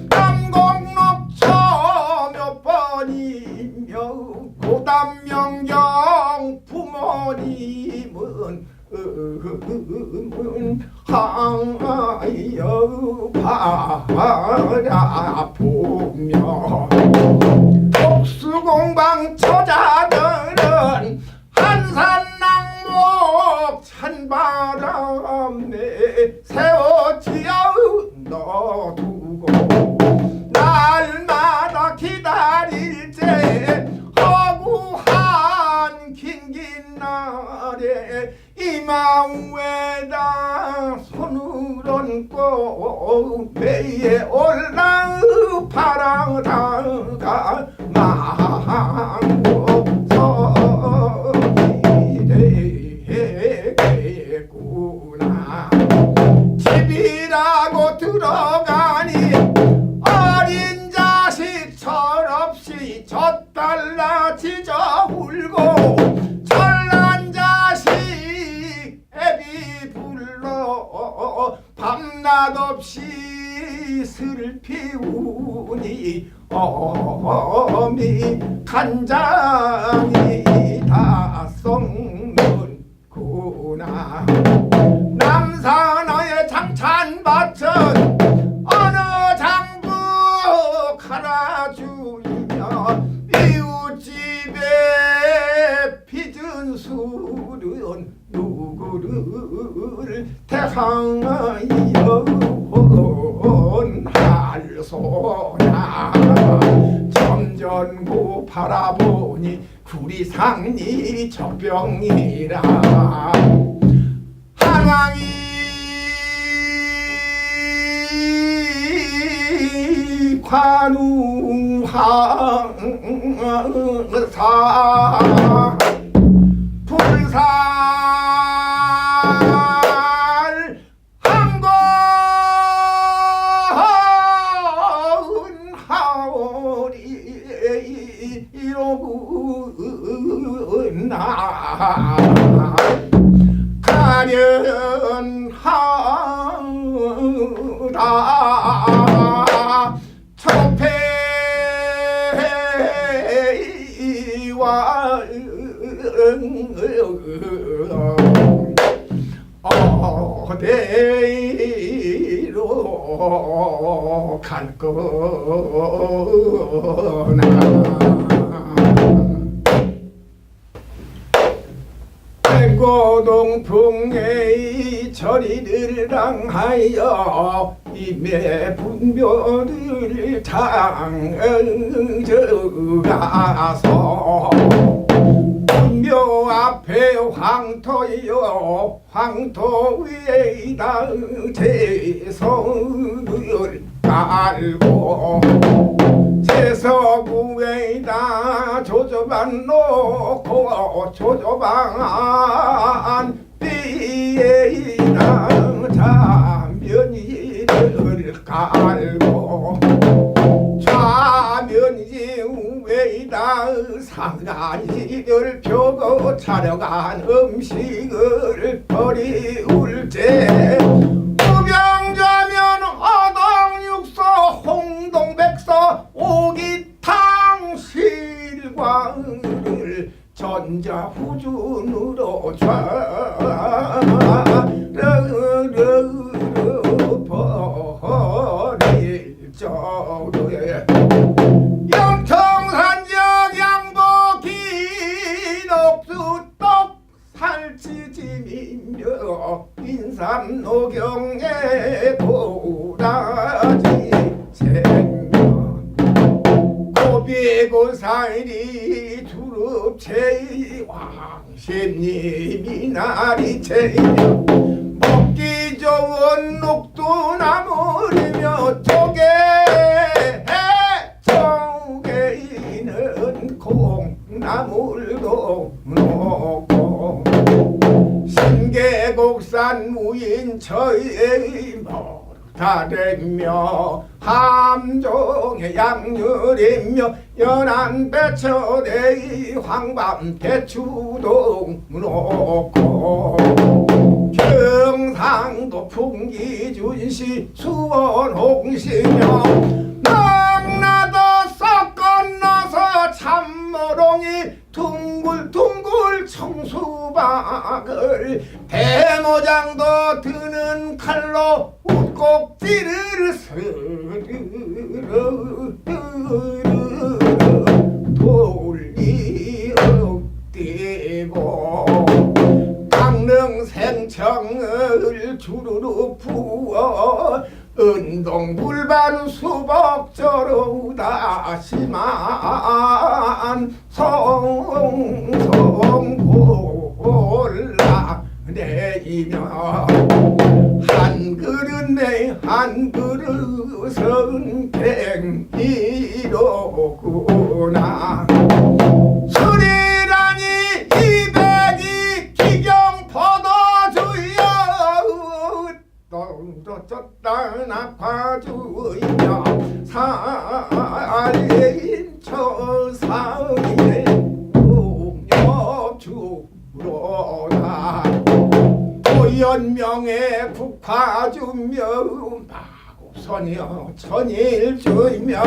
남곡록초 몇 번이며 고담명경 부모님은 하여 바라보며 복수공방 처자들은 한산낭목 찬바람에 세워지어 넣어두고 날마다 기다릴 때 허구한 긴긴 날에 이마위에다 손을 얹고 매에 올라 바라다가 망고성이 되겠구나. 집이라고 들어가니 어린 자식 철없이 젖달라 짖어 울고 철난 자식 애비 불러 밤낮 없이 슬피 우니 어미 간장이 다 썩는구나. 남산의 장찬밭은 어느 장부 갈아주며 이웃집에 빚은 술은 누구를 대항하여 할소나. 점전고 바라보니 구리상리 적병이라. 한왕이 관우항사 불살 한건 하오리 이로구나. 가련하다 초패와 어디로 갈 거나. 고동풍의 저리를 당하여 임의 분묘를 장저가서 분묘 앞에 황토여 황토 위에다 제석을 깔고 제석위에다 조조반 놓고 조조반 띠에다 좌면이를 깔고 좌면이 위에다 상가지를 펴고 차려간 음식을 버리울제 우병자면 어동육서 홍동백서 오기탕 실광을 전자후준으로 버릴 적에 영청산적 양복이 녹수떡 살치짐이며 인삼노경에 도라지 생명 고비고사일이 두릅체이 왕십님이 날이 체이며 먹기 좋은 녹두나물이며 쪼개 쪼개이는 콩나물도 놓고 신계곡산 무인처의 다래며 함종의 양률이며 연안배철의 황밤 대추동 놓고 경상도 풍기준시 수원홍시며 낙나도 썩 건너서 참모롱이 둥글둥글 청수박을 대모장도 드는 칼로 웃곡지를 스르르 돌리어뛰고 강릉 생청을 주르르 부어 은동불반 수복저로 다시만 성성 골라내이며 한 그릇 내 한 그릇은 갱이로구나 술이라니 이백이 기경포도주여 떨어졌다 낙화주여 살인 처사의 동력주로다 오연명의 국화주며 마곡선여 천일주이며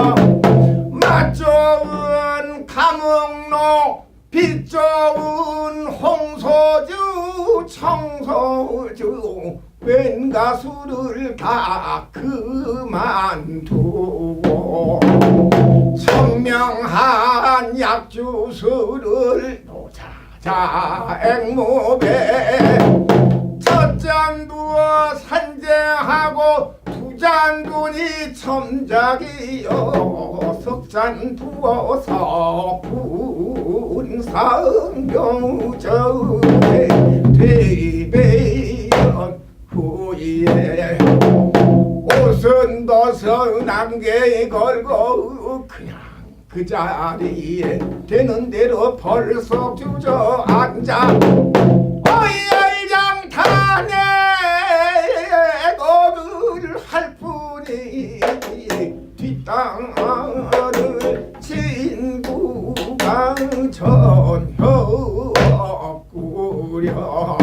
맛좋은 감흥로 빛 좋은 홍소주 청소주 웬가 술을 다 그만두고 청명한 약주술을 노자자 앵무배 첫 잔 부어 산재하고 두 잔 분이 첨작이여 석 잔 부어서 군상병저에 되배연 후에 옷은 벗어 남게 걸고 그냥 그 자리에 되는 대로 벌써 주저앉아 어이열장탄에 거를 할 뿐이 뒷땅을 친구가 전혀 없구려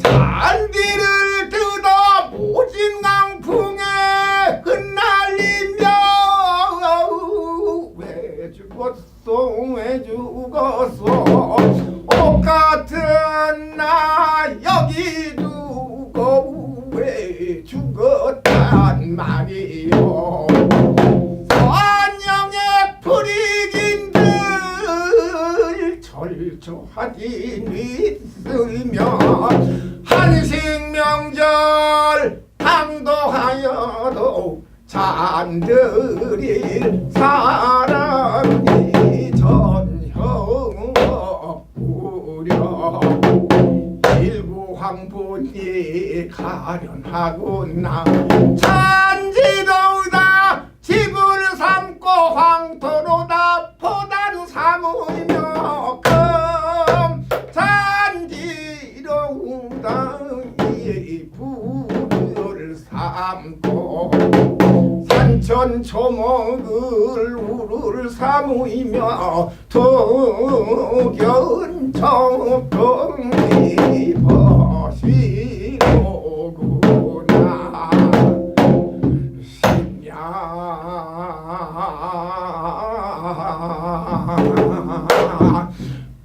잔디를 뜯어 모진 강풍에 흩날리며 왜 죽었어 왜 죽었어 옷 같은 나 여기 두고 왜 죽었단 말이요 안녕의 불이긴들 절조하니 있으며 한식명절 당도하여도 잔들일 사람이 전혀 없구려 일구황분이 가련하구나 잔지도다 집을 삼고 황토로다 포단 삼으며 금 잔지도다 이 불을 삼고 산천 전초목을 우를 삼으며 도견정병이 버시로구나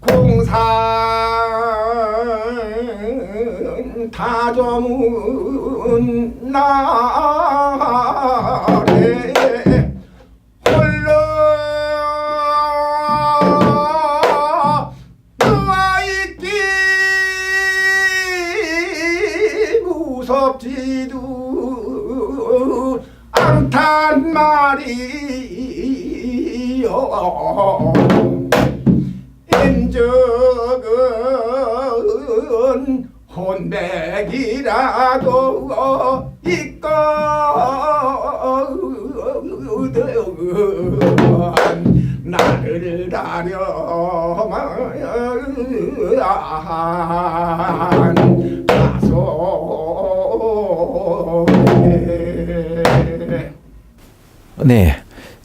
공산 다저문 날에 홀로 누워있기 무섭지도 않단 말이요 인적은 혼백이라도 있거든 나를 다려만 가소 네,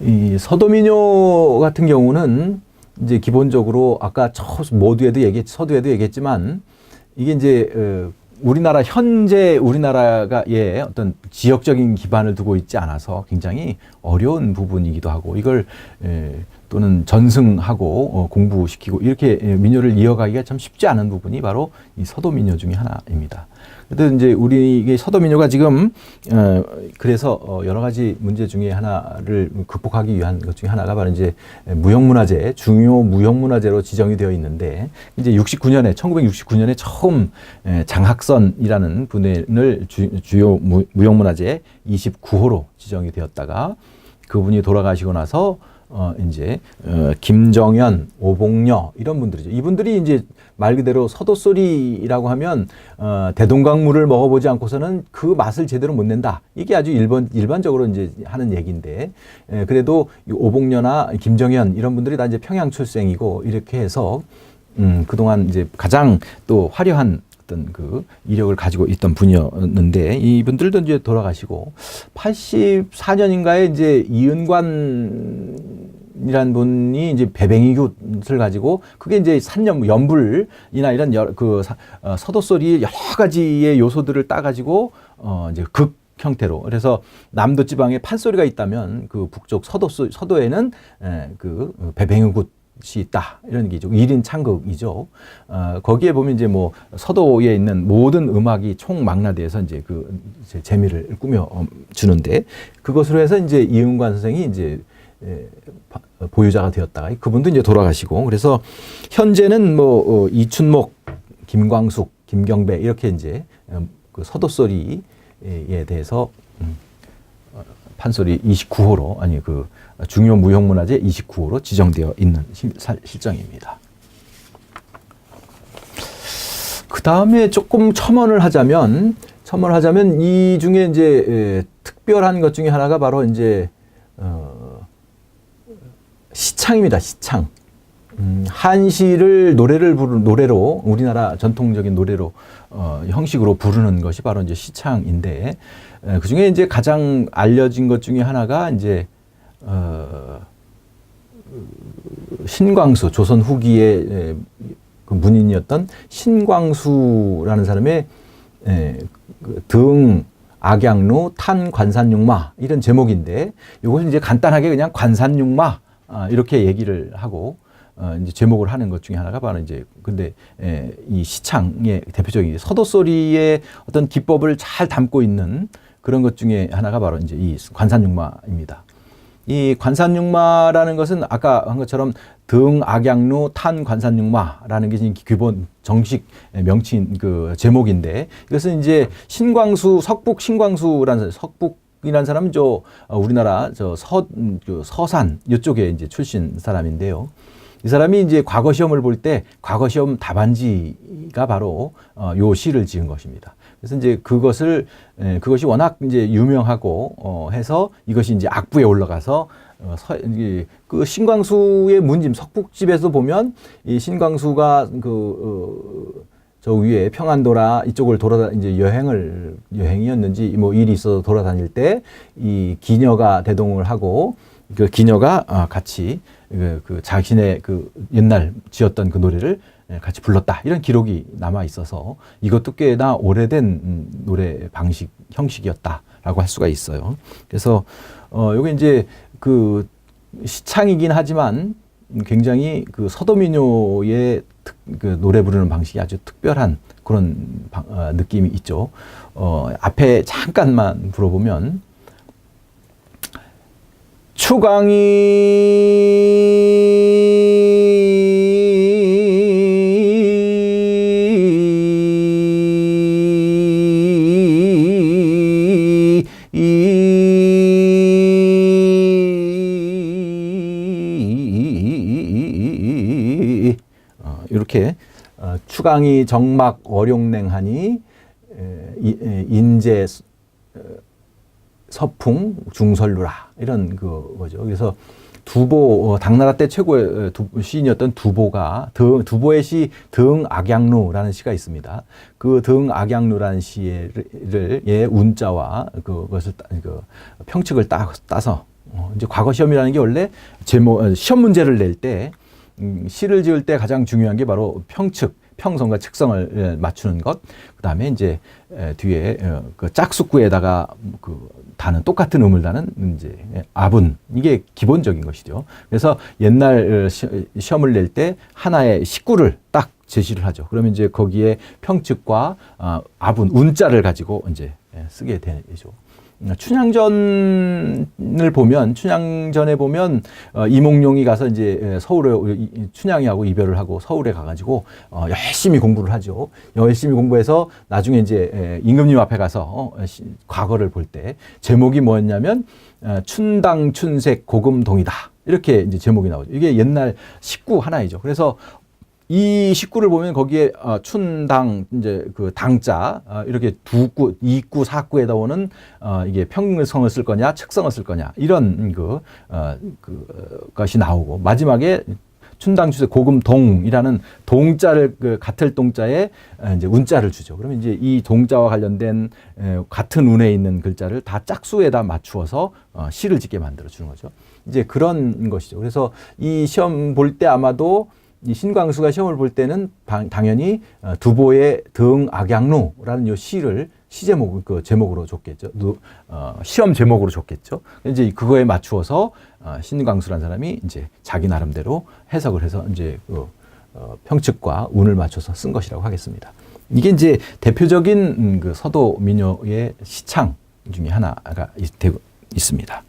이 서도민요 같은 경우는 이제 기본적으로 아까 서두에도 얘기했지만 이게 이제 우리나라 현재 우리나라가 어떤 지역적인 기반을 두고 있지 않아서 굉장히 어려운 부분이기도 하고 이걸 또는 전승하고 공부시키고 이렇게 민요를 이어가기가 참 쉽지 않은 부분이 바로 이 서도민요 중에 하나입니다. 그래도 이제 우리 서도민요가 지금 그래서 여러 가지 문제 중에 하나를 극복하기 위한 것 중에 하나가 바로 이제 무형문화재, 중요 무형문화재로 지정이 되어 있는데 이제 1969년에 처음 장학선이라는 분을 주요 무형문화재 29호로 지정이 되었다가 그분이 돌아가시고 나서 이제 김정연, 오봉녀 이런 분들이죠. 이분들이 이제 말 그대로 서도소리라고 하면 대동강물을 먹어보지 않고서는 그 맛을 제대로 못 낸다. 이게 아주 일반적으로 이제 하는 얘기인데 그래도 오봉녀나 김정연 이런 분들이 다 이제 평양 출생이고 이렇게 해서 그동안 이제 가장 또 화려한 어떤 그 이력을 가지고 있던 분이었는데 이분들도 이제 돌아가시고 84년인가에 이제 이은관이란 분이 이제 배뱅이굿을 가지고 그게 이제 연불이나 이런 서도소리 여러 가지의 요소들을 따가지고 이제 극 형태로 그래서 남도 지방에 판소리가 있다면 그 북쪽 서도에는 그 배뱅이굿 이 있다 이런 얘기죠. 1인 창극이죠. 거기에 보면 이제 뭐 서도에 있는 모든 음악이 총망라돼서 이제 그 재미를 꾸며 주는데 그것으로 해서 이제 이은관 선생이 이제 보유자가 되었다가 그분도 이제 돌아가시고 그래서 현재는 뭐 이춘목, 김광숙, 김경배 이렇게 이제 그 서도소리에 대해서 판소리 29호로 아니 그 중요 무형문화재 29호로 지정되어 있는 실정입니다. 그 다음에 조금 첨언을 하자면 이 중에 이제 특별한 것 중에 하나가 바로 이제 시창입니다. 시창. 한시를 노래로 우리나라 전통적인 노래로 형식으로 부르는 것이 바로 이제 시창인데 그 중에 이제 가장 알려진 것 중에 하나가 이제 신광수 조선 후기의 그 문인이었던 신광수라는 사람의 등 악양루 탄 관산육마 이런 제목인데 이것은 이제 간단하게 그냥 관산육마 이렇게 얘기를 하고 이제 제목을 하는 것 중에 하나가 바로 이제 근데 이 시창의 대표적인 서도소리의 어떤 기법을 잘 담고 있는 그런 것 중에 하나가 바로 이제 이 관산육마입니다. 이 관산육마라는 것은 아까 한 것처럼 등 악양루 탄 관산육마라는 게 기본 정식 명칭 그 제목인데 이것은 이제 석북 신광수라는 석북이라는 사람은 우리나라 서산 이쪽에 이제 출신 사람인데요. 이 사람이 이제 과거 시험을 볼 때 과거 시험 답안지가 바로 요 시를 지은 것입니다. 그래서 이제 그것이 워낙 이제 유명하고 해서 이것이 이제 악부에 올라가서 그 신광수의 문집 석북집에서 보면 이 신광수가 저 위에 평안도라 이쪽을 이제 여행이었는지 뭐 일이 있어서 돌아다닐 때 이 기녀가 대동을 하고 그 기녀가 같이 그 자신의 그 옛날 지었던 그 노래를 같이 불렀다. 이런 기록이 남아 있어서 이것도 꽤나 오래된 노래 방식, 형식이었다라고 할 수가 있어요. 그래서 요게 이제 그 시창이긴 하지만 굉장히 그 서도민요의 그 노래 부르는 방식이 아주 특별한 그런 느낌이 있죠. 앞에 잠깐만 불어보면 이렇게 추강이 정막 어룡냉하니 인제 서풍 중설루라 이런 거죠. 그래서 두보 당나라 때 최고의 시인이었던 두보가 두보의 시 등악양루라는 시가 있습니다. 그 등악양루라는 시의 운자와 그것을 평칙을 따서 이제 과거 시험이라는 게 원래 시험 문제를 낼 때 시를 지을 때 가장 중요한 게 바로 평성과 측성을 맞추는 것. 그다음에 이제 뒤에 그 짝숫구에다가 그 다는 똑같은 음을 다는 이제 아분, 이게 기본적인 것이죠. 그래서 옛날 시험을 낼 때 하나의 식구를 딱 제시를 하죠. 그러면 이제 거기에 평측과 아분, 운자를 가지고 이제 쓰게 되죠. 춘향전에 보면 이몽룡이 가서 이제 서울에 춘향이하고 이별을 하고 서울에 가가지고 열심히 공부를 하죠. 열심히 공부해서 나중에 이제 임금님 앞에 가서 과거를 볼 때 제목이 뭐였냐면 춘당 춘색 고금동이다, 이렇게 이제 제목이 나오죠. 이게 옛날 식구 하나이죠. 그래서 이 식구를 보면 거기에 춘당 이제 그 당자 이렇게 두구, 이구, 사구에다 오는 이게 평성을 쓸 거냐, 측성을 쓸 거냐, 이런 것이 나오고, 마지막에 춘당 춘색 고금동이라는 동자를 같을 동자에 이제 운자를 주죠. 그러면 이제 이 동자와 관련된 같은 운에 있는 글자를 다 짝수에다 맞추어서 시를 짓게 만들어 주는 거죠. 이제 그런 것이죠. 그래서 이 시험 볼 때 아마도 이 신광수가 시험을 볼 때는 당연히 두보의 등악양루라는 이 시를 제목으로 줬겠죠. 시험 제목으로 줬겠죠. 이제 그거에 맞추어서 신광수라는 사람이 이제 자기 나름대로 해석을 해서 이제 평측과 운을 맞춰서 쓴 것이라고 하겠습니다. 이게 이제 대표적인 그 서도 민요의 시창 중에 하나가 되고 있습니다.